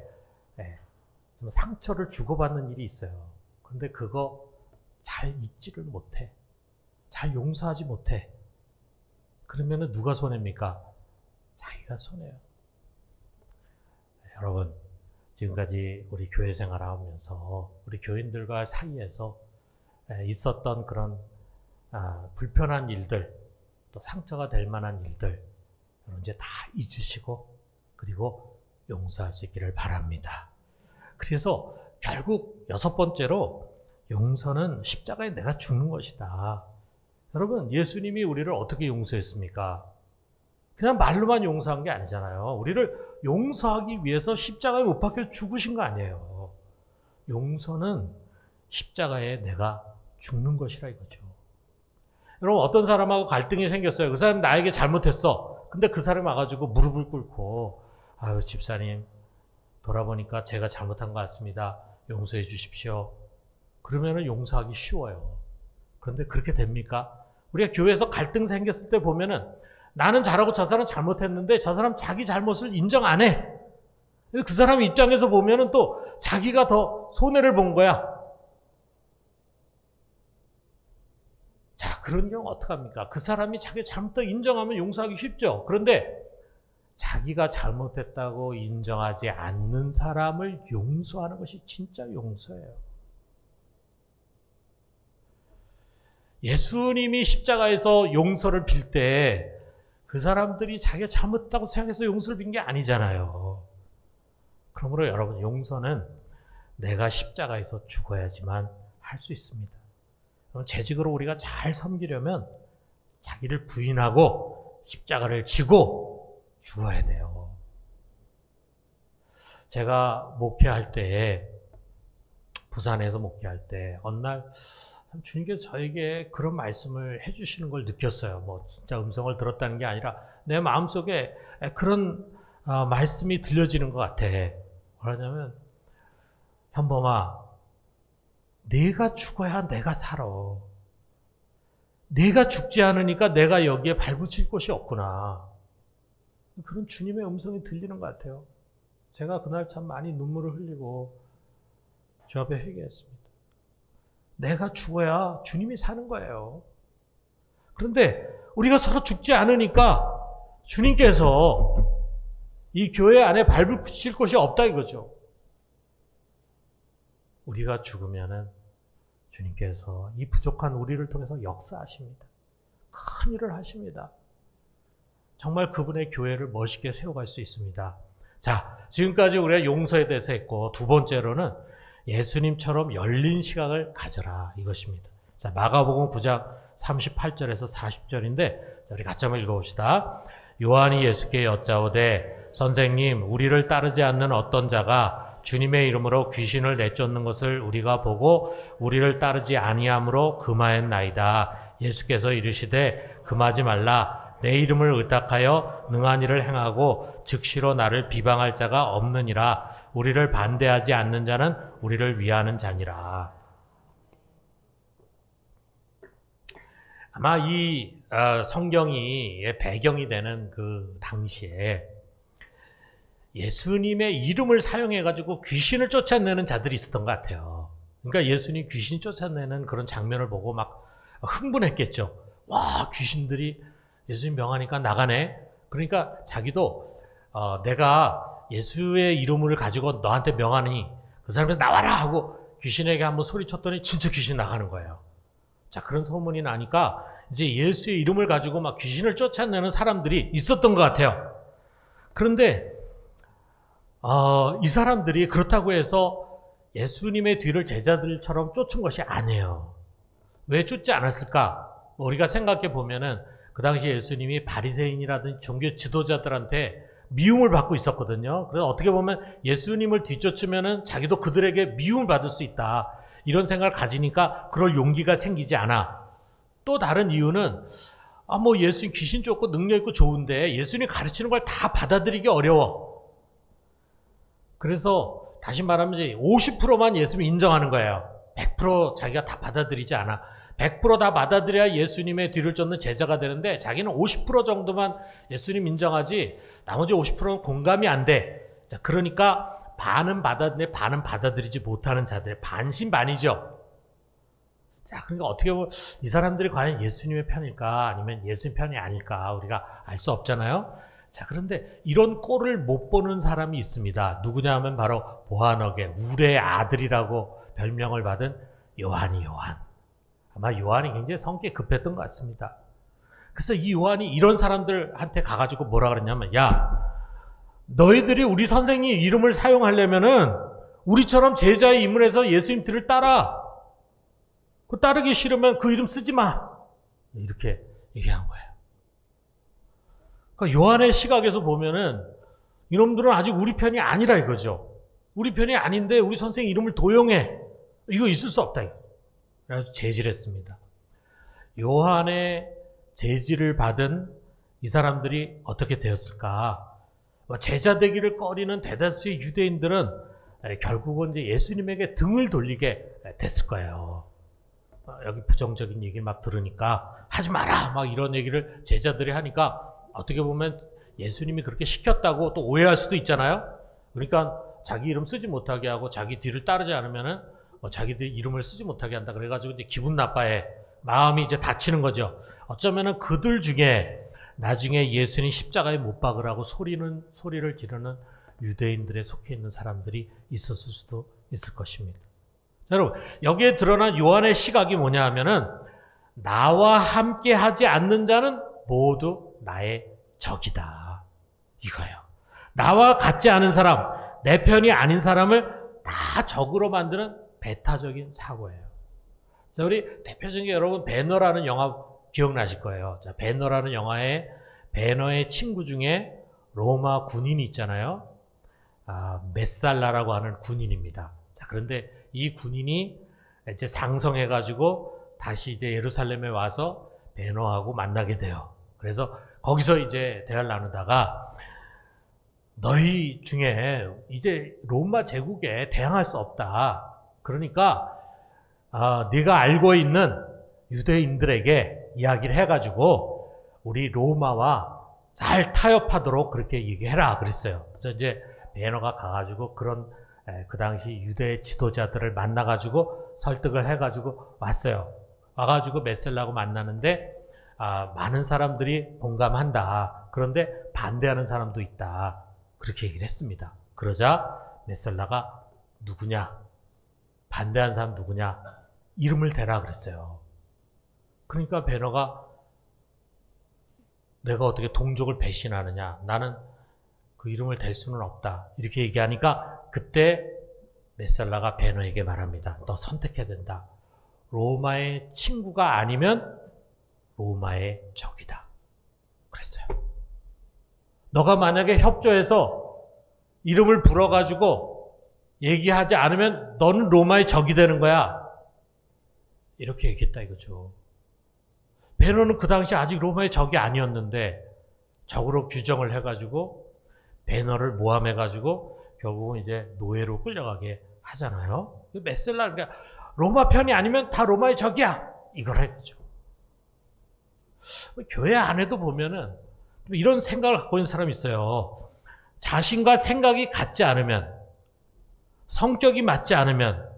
좀 상처를 주고받는 일이 있어요. 근데 그거 잘 잊지를 못해. 잘 용서하지 못해. 그러면은 누가 손해입니까? 자기가 손해요. 여러분, 지금까지 우리 교회 생활하면서 우리 교인들과 사이에서 있었던 그런 불편한 일들, 또 상처가 될 만한 일들, 이제 다 잊으시고 그리고 용서할 수 있기를 바랍니다. 그래서 결국 6번째로 용서는 십자가에 내가 죽는 것이다. 여러분, 예수님이 우리를 어떻게 용서했습니까? 그냥 말로만 용서한 게 아니잖아요. 우리를 용서하기 위해서 십자가에 못 박혀 죽으신 거 아니에요. 용서는 십자가에 내가 죽는 것이라 이거죠. 여러분, 어떤 사람하고 갈등이 생겼어요. 그 사람이 나에게 잘못했어. 근데 그 사람이 와가지고 무릎을 꿇고, 아유, 집사님, 돌아보니까 제가 잘못한 것 같습니다. 용서해 주십시오. 그러면은 용서하기 쉬워요. 그런데 그렇게 됩니까? 우리가 교회에서 갈등 생겼을 때 보면은 나는 잘하고 저 사람 잘못했는데 저 사람 자기 잘못을 인정 안 해. 그 사람 입장에서 보면은 또 자기가 더 손해를 본 거야. 자, 그런 경우 어떡합니까? 그 사람이 자기 잘못을 인정하면 용서하기 쉽죠. 그런데 자기가 잘못했다고 인정하지 않는 사람을 용서하는 것이 진짜 용서예요. 예수님이 십자가에서 용서를 빌 때 그 사람들이 자기가 잘못했다고 생각해서 용서를 빈 게 아니잖아요. 그러므로 여러분, 용서는 내가 십자가에서 죽어야지만 할 수 있습니다. 재직으로 우리가 잘 섬기려면 자기를 부인하고 십자가를 지고 죽어야 돼요. 제가 목회할 때, 부산에서 목회할 때 어느 날 주님께서 저에게 그런 말씀을 해주시는 걸 느꼈어요. 뭐 진짜 음성을 들었다는 게 아니라 내 마음속에 그런 말씀이 들려지는 것 같아. 뭐라냐면, 현범아, 네가 죽어야 내가 살아. 네가 죽지 않으니까 내가 여기에 발붙일 곳이 없구나. 그런 주님의 음성이 들리는 것 같아요. 제가 그날 참 많이 눈물을 흘리고 주 앞에 회개했습니다. 내가 죽어야 주님이 사는 거예요. 그런데 우리가 서로 죽지 않으니까 주님께서 이 교회 안에 발붙일 곳이 없다 이거죠. 우리가 죽으면은 주님께서 이 부족한 우리를 통해서 역사하십니다. 큰 일을 하십니다. 정말 그분의 교회를 멋있게 세워갈 수 있습니다. 자, 지금까지 우리가 용서에 대해서 했고, 두 번째로는 예수님처럼 열린 시각을 가져라 이것입니다. 자, 마가복음 9장 38절에서 40절인데 우리 같이 한번 읽어봅시다. 요한이 예수께 여짜오되 선생님, 우리를 따르지 않는 어떤 자가 주님의 이름으로 귀신을 내쫓는 것을 우리가 보고 우리를 따르지 아니함으로 금하였나이다. 예수께서 이르시되 금하지 말라. 내 이름을 의탁하여 능한 일을 행하고 즉시로 나를 비방할 자가 없느니라. 우리를 반대하지 않는 자는 우리를 위하는 자니라. 아마 이 성경이 배경이 되는 그 당시에 예수님의 이름을 사용해가지고 귀신을 쫓아내는 자들이 있었던 것 같아요. 그러니까 예수님 귀신 쫓아내는 그런 장면을 보고 막 흥분했겠죠. 와, 귀신들이 예수님 명하니까 나가네. 그러니까 자기도 내가 예수의 이름을 가지고 너한테 명하니 그 사람이 나와라 하고 귀신에게 한번 소리쳤더니 진짜 귀신 나가는 거예요. 자, 그런 소문이 나니까 이제 예수의 이름을 가지고 막 귀신을 쫓아내는 사람들이 있었던 것 같아요. 그런데 이 사람들이 그렇다고 해서 예수님의 뒤를 제자들처럼 쫓은 것이 아니에요. 왜 쫓지 않았을까? 우리가 생각해 보면은 그 당시 예수님이 바리새인이라든지 종교 지도자들한테 미움을 받고 있었거든요. 그래서 어떻게 보면 예수님을 뒤쫓으면은 자기도 그들에게 미움을 받을 수 있다. 이런 생각을 가지니까 그럴 용기가 생기지 않아. 또 다른 이유는 뭐 예수님 귀신 쫓고 능력 있고 좋은데 예수님 가르치는 걸 다 받아들이기 어려워. 그래서 다시 말하면 이제 50%만 예수님 인정하는 거예요. 100% 자기가 다 받아들이지 않아. 100% 다 받아들여야 예수님의 뒤를 쫓는 제자가 되는데 자기는 50% 정도만 예수님 인정하지 나머지 50%는 공감이 안 돼. 자, 그러니까 반은 받아들이는데 반은 받아들이지 못하는 자들, 반신반의죠. 자, 그러니까 어떻게 보면 이 사람들이 과연 예수님의 편일까 아니면 예수님 편이 아닐까 우리가 알 수 없잖아요. 자, 그런데 이런 꼴을 못 보는 사람이 있습니다. 누구냐 하면 바로 보아너게 울의 아들이라고 별명을 받은 요한. 아마 요한이 굉장히 성격이 급했던 것 같습니다. 그래서 이 요한이 이런 사람들한테 가가지고 뭐라 그랬냐면, 야, 너희들이 우리 선생님 이름을 사용하려면은 우리처럼 제자의 입문에서 예수님 뒤를 따라. 그 따르기 싫으면 그 이름 쓰지 마. 이렇게 얘기한 거예요. 그러니까 요한의 시각에서 보면은 이놈들은 아직 우리 편이 아니라 이거죠. 우리 편이 아닌데 우리 선생님 이름을 도용해. 이거 있을 수 없다. 그래서 제지했습니다. 요한의 제지를 받은 이 사람들이 어떻게 되었을까? 제자 되기를 꺼리는 대다수의 유대인들은 결국은 이제 예수님에게 등을 돌리게 됐을 거예요. 여기 부정적인 얘기를 막 들으니까 하지 마라! 막 이런 얘기를 제자들이 하니까 어떻게 보면 예수님이 그렇게 시켰다고 또 오해할 수도 있잖아요. 그러니까 자기 이름 쓰지 못하게 하고 자기 뒤를 따르지 않으면은 자기들 이름을 쓰지 못하게 한다. 그래가지고 이제 기분 나빠해. 마음이 이제 다치는 거죠. 어쩌면은 그들 중에 나중에 예수님 십자가에 못 박으라고 소리를 지르는 유대인들에 속해 있는 사람들이 있었을 수도 있을 것입니다. 자, 여러분, 여기에 드러난 요한의 시각이 뭐냐 하면은 나와 함께 하지 않는 자는 모두 나의 적이다. 이거예요. 나와 같지 않은 사람, 내 편이 아닌 사람을 다 적으로 만드는 배타적인 사고예요. 자, 우리 대표적인 여러분 배너라는 영화 기억나실 거예요. 자, 배너라는 영화에 배너의 친구 중에 로마 군인이 있잖아요. 메살라라고 하는 군인입니다. 자, 그런데 이 군인이 이제 상성해가지고 다시 이제 예루살렘에 와서 배너하고 만나게 돼요. 그래서 거기서 이제 대화를 나누다가 너희 중에 이제 로마 제국에 대항할 수 없다. 그러니까 네가 알고 있는 유대인들에게 이야기를 해가지고 우리 로마와 잘 타협하도록 그렇게 얘기해라 그랬어요. 그래서 이제 베너가 가가지고 그런 그 당시 유대 지도자들을 만나가지고 설득을 해가지고 왔어요. 와가지고 메셀라하고 만나는데 많은 사람들이 공감한다. 그런데 반대하는 사람도 있다. 그렇게 얘기를 했습니다. 그러자 메셀라가 누구냐? 반대하는 사람 누구냐? 이름을 대라 그랬어요. 그러니까 베너가 내가 어떻게 동족을 배신하느냐? 나는 그 이름을 댈 수는 없다. 이렇게 얘기하니까 그때 메셀라가 베너에게 말합니다. 너 선택해야 된다. 로마의 친구가 아니면 로마의 적이다. 그랬어요. 너가 만약에 협조해서 이름을 불어가지고 얘기하지 않으면 너는 로마의 적이 되는 거야. 이렇게 얘기했다 이거죠. 베너는 그 당시 아직 로마의 적이 아니었는데 적으로 규정을 해가지고 베너를 모함해가지고 결국은 이제 노예로 끌려가게 하잖아요. 메셀라 그러니까 로마 편이 아니면 다 로마의 적이야. 이걸 했죠. 교회 안에도 보면은 이런 생각을 갖고 있는 사람이 있어요. 자신과 생각이 같지 않으면, 성격이 맞지 않으면,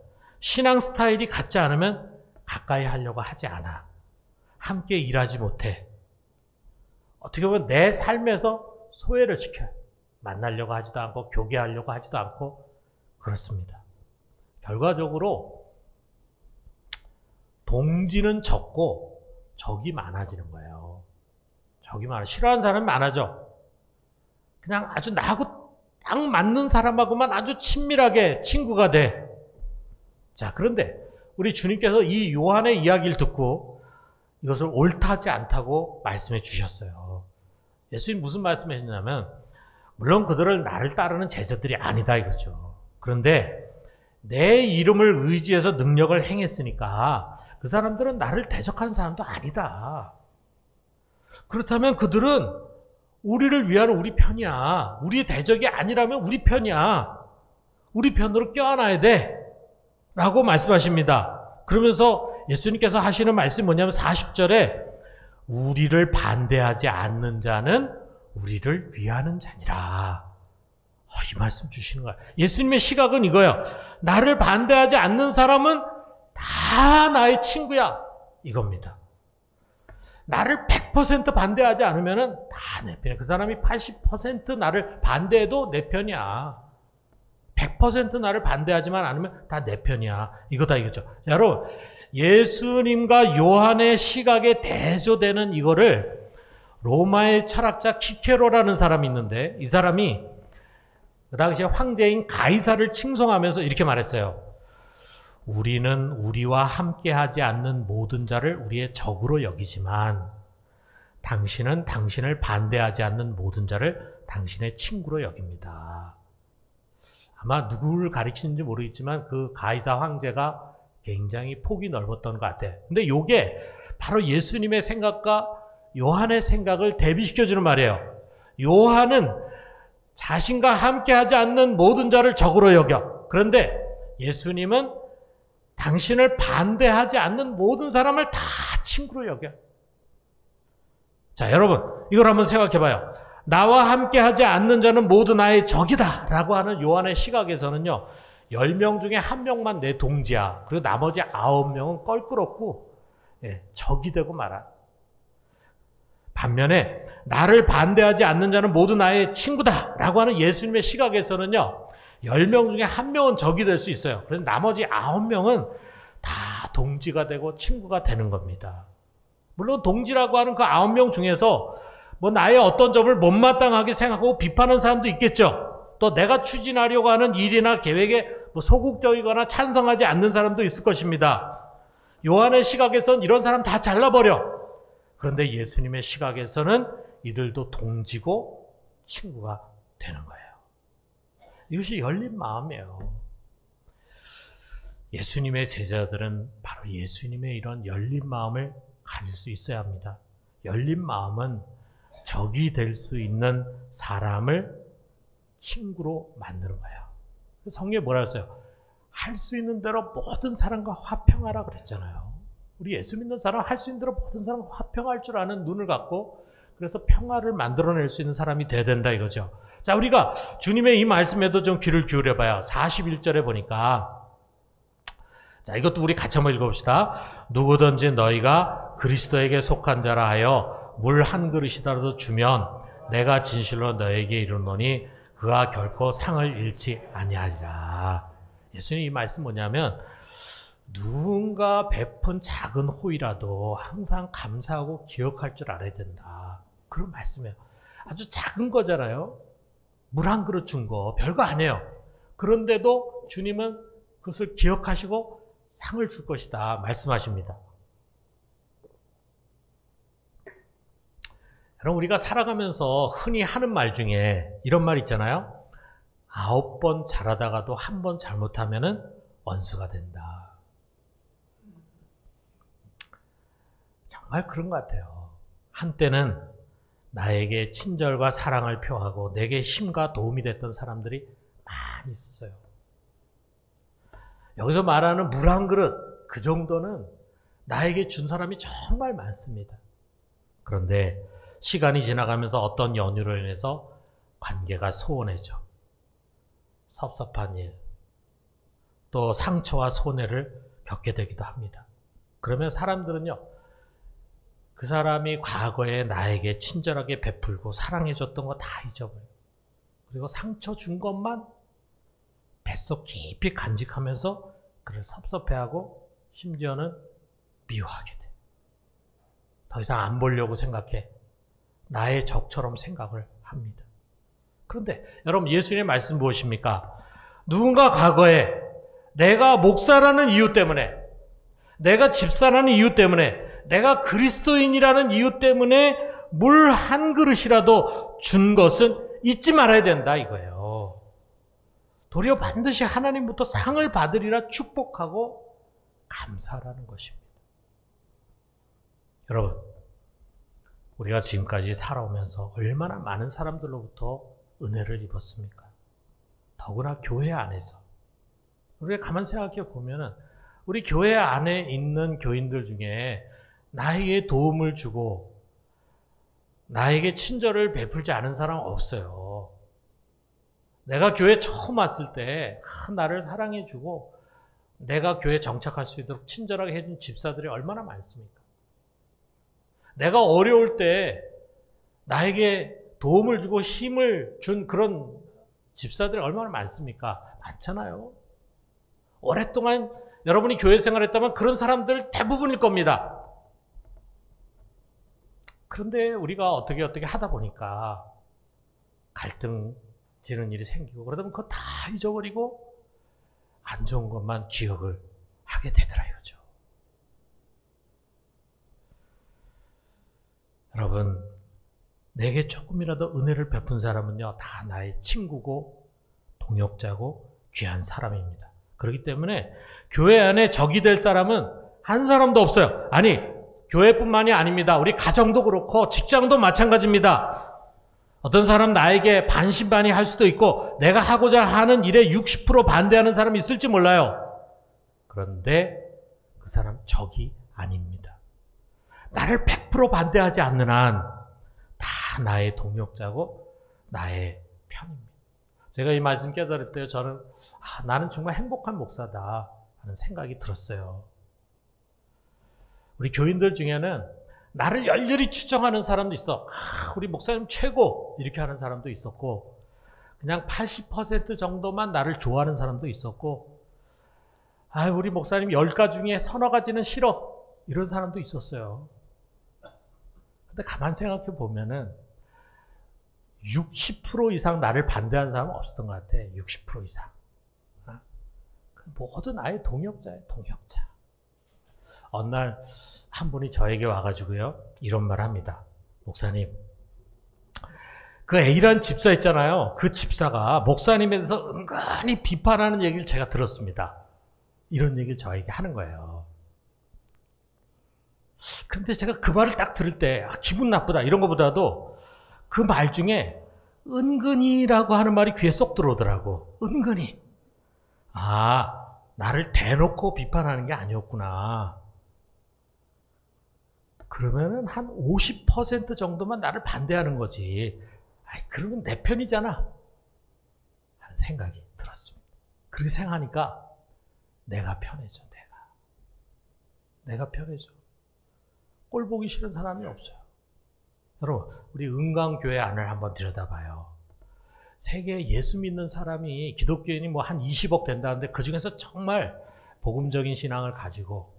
신앙 스타일이 같지 않으면 가까이 하려고 하지 않아. 함께 일하지 못해. 어떻게 보면 내 삶에서 소외를 시켜요. 만나려고 하지도 않고 교제하려고 하지도 않고 그렇습니다. 결과적으로 동지는 적고 적이 많아지는 거예요. 적이 많아. 싫어하는 사람이 많아져. 그냥 아주 나하고 딱 맞는 사람하고만 아주 친밀하게 친구가 돼. 자, 그런데 우리 주님께서 이 요한의 이야기를 듣고 이것을 옳다지 않다고 말씀해 주셨어요. 예수님 무슨 말씀하셨냐면, 물론 그들을 나를 따르는 제자들이 아니다 이거죠. 그런데 내 이름을 의지해서 능력을 행했으니까 그 사람들은 나를 대적하는 사람도 아니다. 그렇다면 그들은 우리를 위한 우리 편이야. 우리의 대적이 아니라면 우리 편이야. 우리 편으로 껴안아야 돼. 라고 말씀하십니다. 그러면서 예수님께서 하시는 말씀이 뭐냐면 40절에 우리를 반대하지 않는 자는 우리를 위하는 자니라. 이 말씀 주시는 거야. 예수님의 시각은 이거예요. 나를 반대하지 않는 사람은 다 나의 친구야. 이겁니다. 나를 100% 반대하지 않으면 다 내 편이야. 그 사람이 80% 나를 반대해도 내 편이야. 100% 나를 반대하지만 않으면 다 내 편이야. 이거다 이거죠. 자, 여러분, 예수님과 요한의 시각에 대조되는 이거를 로마의 철학자 키케로라는 사람이 있는데, 이 사람이 그 당시에 황제인 가이사를 칭송하면서 이렇게 말했어요. 우리는 우리와 함께하지 않는 모든 자를 우리의 적으로 여기지만 당신은 당신을 반대하지 않는 모든 자를 당신의 친구로 여깁니다. 아마 누구를 가리키는지 모르겠지만 그 가이사 황제가 굉장히 폭이 넓었던 것 같아. 근데 이게 바로 예수님의 생각과 요한의 생각을 대비시켜주는 말이에요. 요한은 자신과 함께하지 않는 모든 자를 적으로 여겨. 그런데 예수님은 당신을 반대하지 않는 모든 사람을 다 친구로 여겨. 자, 여러분, 이걸 한번 생각해봐요. 나와 함께하지 않는 자는 모두 나의 적이다 라고 하는 요한의 시각에서는요, 10명 중에 1명만 내 동지야. 그리고 나머지 9명은 껄끄럽고 적이 되고 말아. 반면에 나를 반대하지 않는 자는 모두 나의 친구다 라고 하는 예수님의 시각에서는요, 10명 중에 1명은 적이 될 수 있어요. 그래서 나머지 9명은 다 동지가 되고 친구가 되는 겁니다. 물론 동지라고 하는 그 9명 중에서 뭐 나의 어떤 점을 못마땅하게 생각하고 비판하는 사람도 있겠죠. 또 내가 추진하려고 하는 일이나 계획에 뭐 소극적이거나 찬성하지 않는 사람도 있을 것입니다. 요한의 시각에선 이런 사람 다 잘라버려. 그런데 예수님의 시각에서는 이들도 동지고 친구가 되는 거예요. 이것이 열린 마음이에요. 예수님의 제자들은 바로 예수님의 이런 열린 마음을 가질 수 있어야 합니다. 열린 마음은 적이 될 수 있는 사람을 친구로 만드는 거예요. 성경에 뭐라 했어요? 할 수 있는 대로 모든 사람과 화평하라 그랬잖아요. 우리 예수 믿는 사람 할 수 있는 대로 모든 사람과 화평할 줄 아는 눈을 갖고 그래서 평화를 만들어낼 수 있는 사람이 돼야 된다 이거죠. 자, 우리가 주님의 이 말씀에도 좀 귀를 기울여봐요. 41절에 보니까, 자, 이것도 우리 같이 한번 읽어봅시다. 누구든지 너희가 그리스도에게 속한 자라 하여 물 한 그릇이라도 주면 내가 진실로 너에게 이르노니 그가 결코 상을 잃지 아니하리라. 예수님 이 말씀 뭐냐면, 누군가 베푼 작은 호의라도 항상 감사하고 기억할 줄 알아야 된다. 그런 말씀이에요. 아주 작은 거잖아요. 물 한 그릇 준 거 별거 아니에요. 그런데도 주님은 그것을 기억하시고 상을 줄 것이다 말씀하십니다. 여러분, 우리가 살아가면서 흔히 하는 말 중에 이런 말 있잖아요. 9번 잘하다가도 1번 잘못하면은 원수가 된다. 정말 그런 것 같아요. 한때는 나에게 친절과 사랑을 표하고 내게 힘과 도움이 됐던 사람들이 많이 있었어요. 여기서 말하는 물 한 그릇, 그 정도는 나에게 준 사람이 정말 많습니다. 그런데 시간이 지나가면서 어떤 연유로 인해서 관계가 소원해져. 섭섭한 일, 또 상처와 손해를 겪게 되기도 합니다. 그러면 사람들은요, 그 사람이 과거에 나에게 친절하게 베풀고 사랑해줬던 거 다 잊어버려요. 그리고 상처 준 것만 뱃속 깊이 간직하면서 그를 섭섭해하고 심지어는 미워하게 돼. 더 이상 안 보려고 생각해. 나의 적처럼 생각을 합니다. 그런데 여러분, 예수님의 말씀 무엇입니까? 누군가 과거에 내가 목사라는 이유 때문에, 내가 집사라는 이유 때문에, 내가 그리스도인이라는 이유 때문에 물 한 그릇이라도 준 것은 잊지 말아야 된다 이거예요. 도리어 반드시 하나님부터 상을 받으리라 축복하고 감사라는 것입니다. 여러분, 우리가 지금까지 살아오면서 얼마나 많은 사람들로부터 은혜를 입었습니까? 더구나 교회 안에서. 우리가 가만 생각해 보면은 우리 교회 안에 있는 교인들 중에 나에게 도움을 주고 나에게 친절을 베풀지 않은 사람 없어요. 내가 교회 처음 왔을 때 나를 사랑해주고 내가 교회에 정착할 수 있도록 친절하게 해준 집사들이 얼마나 많습니까? 내가 어려울 때 나에게 도움을 주고 힘을 준 그런 집사들이 얼마나 많습니까? 많잖아요. 오랫동안 여러분이 교회 생활했다면 그런 사람들 대부분일 겁니다. 그런데 우리가 어떻게 하다 보니까 갈등 지는 일이 생기고 그러다 보면 그거 다 잊어버리고 안 좋은 것만 기억을 하게 되더라 이거죠. 여러분, 내게 조금이라도 은혜를 베푼 사람은요, 다 나의 친구고 동역자고 귀한 사람입니다. 그렇기 때문에 교회 안에 적이 될 사람은 한 사람도 없어요. 아니, 교회뿐만이 아닙니다. 우리 가정도 그렇고 직장도 마찬가지입니다. 어떤 사람 나에게 반신반의할 수도 있고 내가 하고자 하는 일에 60% 반대하는 사람이 있을지 몰라요. 그런데 그 사람 적이 아닙니다. 나를 100% 반대하지 않는 한 다 나의 동역자고 나의 편입니다. 제가 이 말씀 깨달을 때 저는 나는 정말 행복한 목사다 하는 생각이 들었어요. 우리 교인들 중에는 나를 열렬히 추정하는 사람도 있어. 우리 목사님 최고 이렇게 하는 사람도 있었고, 그냥 80% 정도만 나를 좋아하는 사람도 있었고, 우리 목사님 10가지 중에 서너 가지는 싫어 이런 사람도 있었어요. 근데 가만 생각해 보면은 60% 이상 나를 반대하는 사람은 없었던 것 같아. 60% 이상. 모두 나의 동역자예요. 동역자. 어느 날 한 분이 저에게 와가지고요, 이런 말 합니다. 목사님, 그 A라는 집사 있잖아요. 그 집사가 목사님에 대해서 은근히 비판하는 얘기를 제가 들었습니다. 이런 얘기를 저에게 하는 거예요. 그런데 제가 그 말을 딱 들을 때 기분 나쁘다 이런 것보다도 그 말 중에 은근히라고 하는 말이 귀에 쏙 들어오더라고. 은근히. 나를 대놓고 비판하는 게 아니었구나. 그러면은 한 50% 정도만 나를 반대하는 거지. 그러면 내 편이잖아 하는 생각이 들었습니다. 그렇게 생각하니까 내가 편해져. 내가 편해져. 꼴 보기 싫은 사람이 없어요. 여러분, 우리 은광교회 안을 한번 들여다봐요. 세계에 예수 믿는 사람이 기독교인이 뭐 한 20억 된다는데 그 중에서 정말 복음적인 신앙을 가지고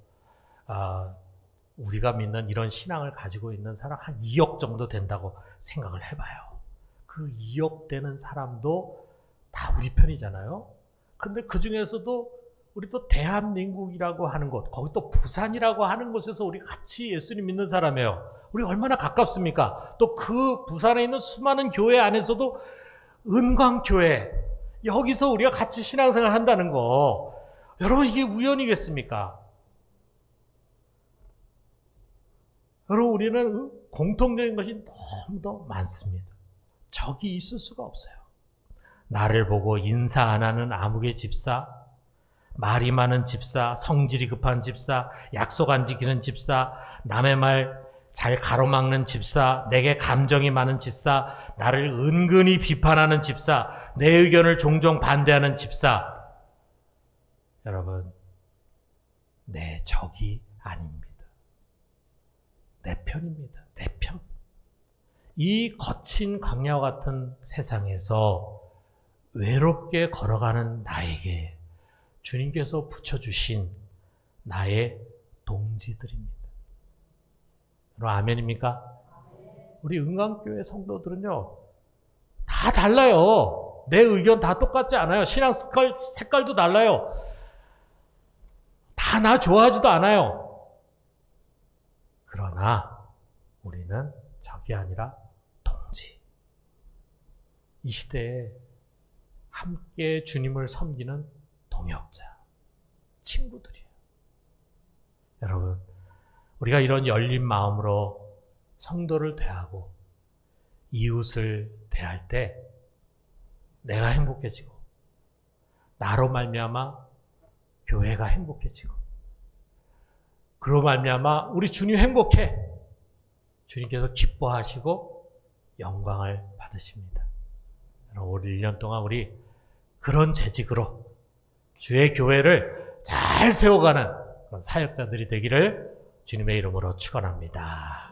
우리가 믿는 이런 신앙을 가지고 있는 사람 한 2억 정도 된다고 생각을 해봐요. 그 2억 되는 사람도 다 우리 편이잖아요. 근데 그 중에서도 우리 또 대한민국이라고 하는 곳, 거기 또 부산이라고 하는 곳에서 우리 같이 예수님 믿는 사람이에요. 우리 얼마나 가깝습니까? 또 그 부산에 있는 수많은 교회 안에서도 은광교회, 여기서 우리가 같이 신앙생활 한다는 거, 여러분 이게 우연이겠습니까? 여러분, 우리는 공통적인 것이 너무 더 많습니다. 적이 있을 수가 없어요. 나를 보고 인사 안 하는 아무개 집사, 말이 많은 집사, 성질이 급한 집사, 약속 안 지키는 집사, 남의 말 잘 가로막는 집사, 내게 감정이 많은 집사, 나를 은근히 비판하는 집사, 내 의견을 종종 반대하는 집사. 여러분, 내 적이 아닙니다. 내 편입니다. 내 편. 이 거친 광야와 같은 세상에서 외롭게 걸어가는 나에게 주님께서 붙여주신 나의 동지들입니다. 여러분, 아멘입니까? 우리 은광교회 성도들은요, 다 달라요. 내 의견 다 똑같지 않아요. 신앙 색깔도 달라요. 다 나 좋아하지도 않아요. 그러나 우리는 적이 아니라 동지. 이 시대에 함께 주님을 섬기는 동역자, 친구들이에요. 여러분, 우리가 이런 열린 마음으로 성도를 대하고 이웃을 대할 때 내가 행복해지고 나로 말미암아 교회가 행복해지고 그로 말미암아 우리 주님 행복해. 주님께서 기뻐하시고 영광을 받으십니다. 올 1년 동안 우리 그런 재직으로 주의 교회를 잘 세워가는 그런 사역자들이 되기를 주님의 이름으로 축원합니다.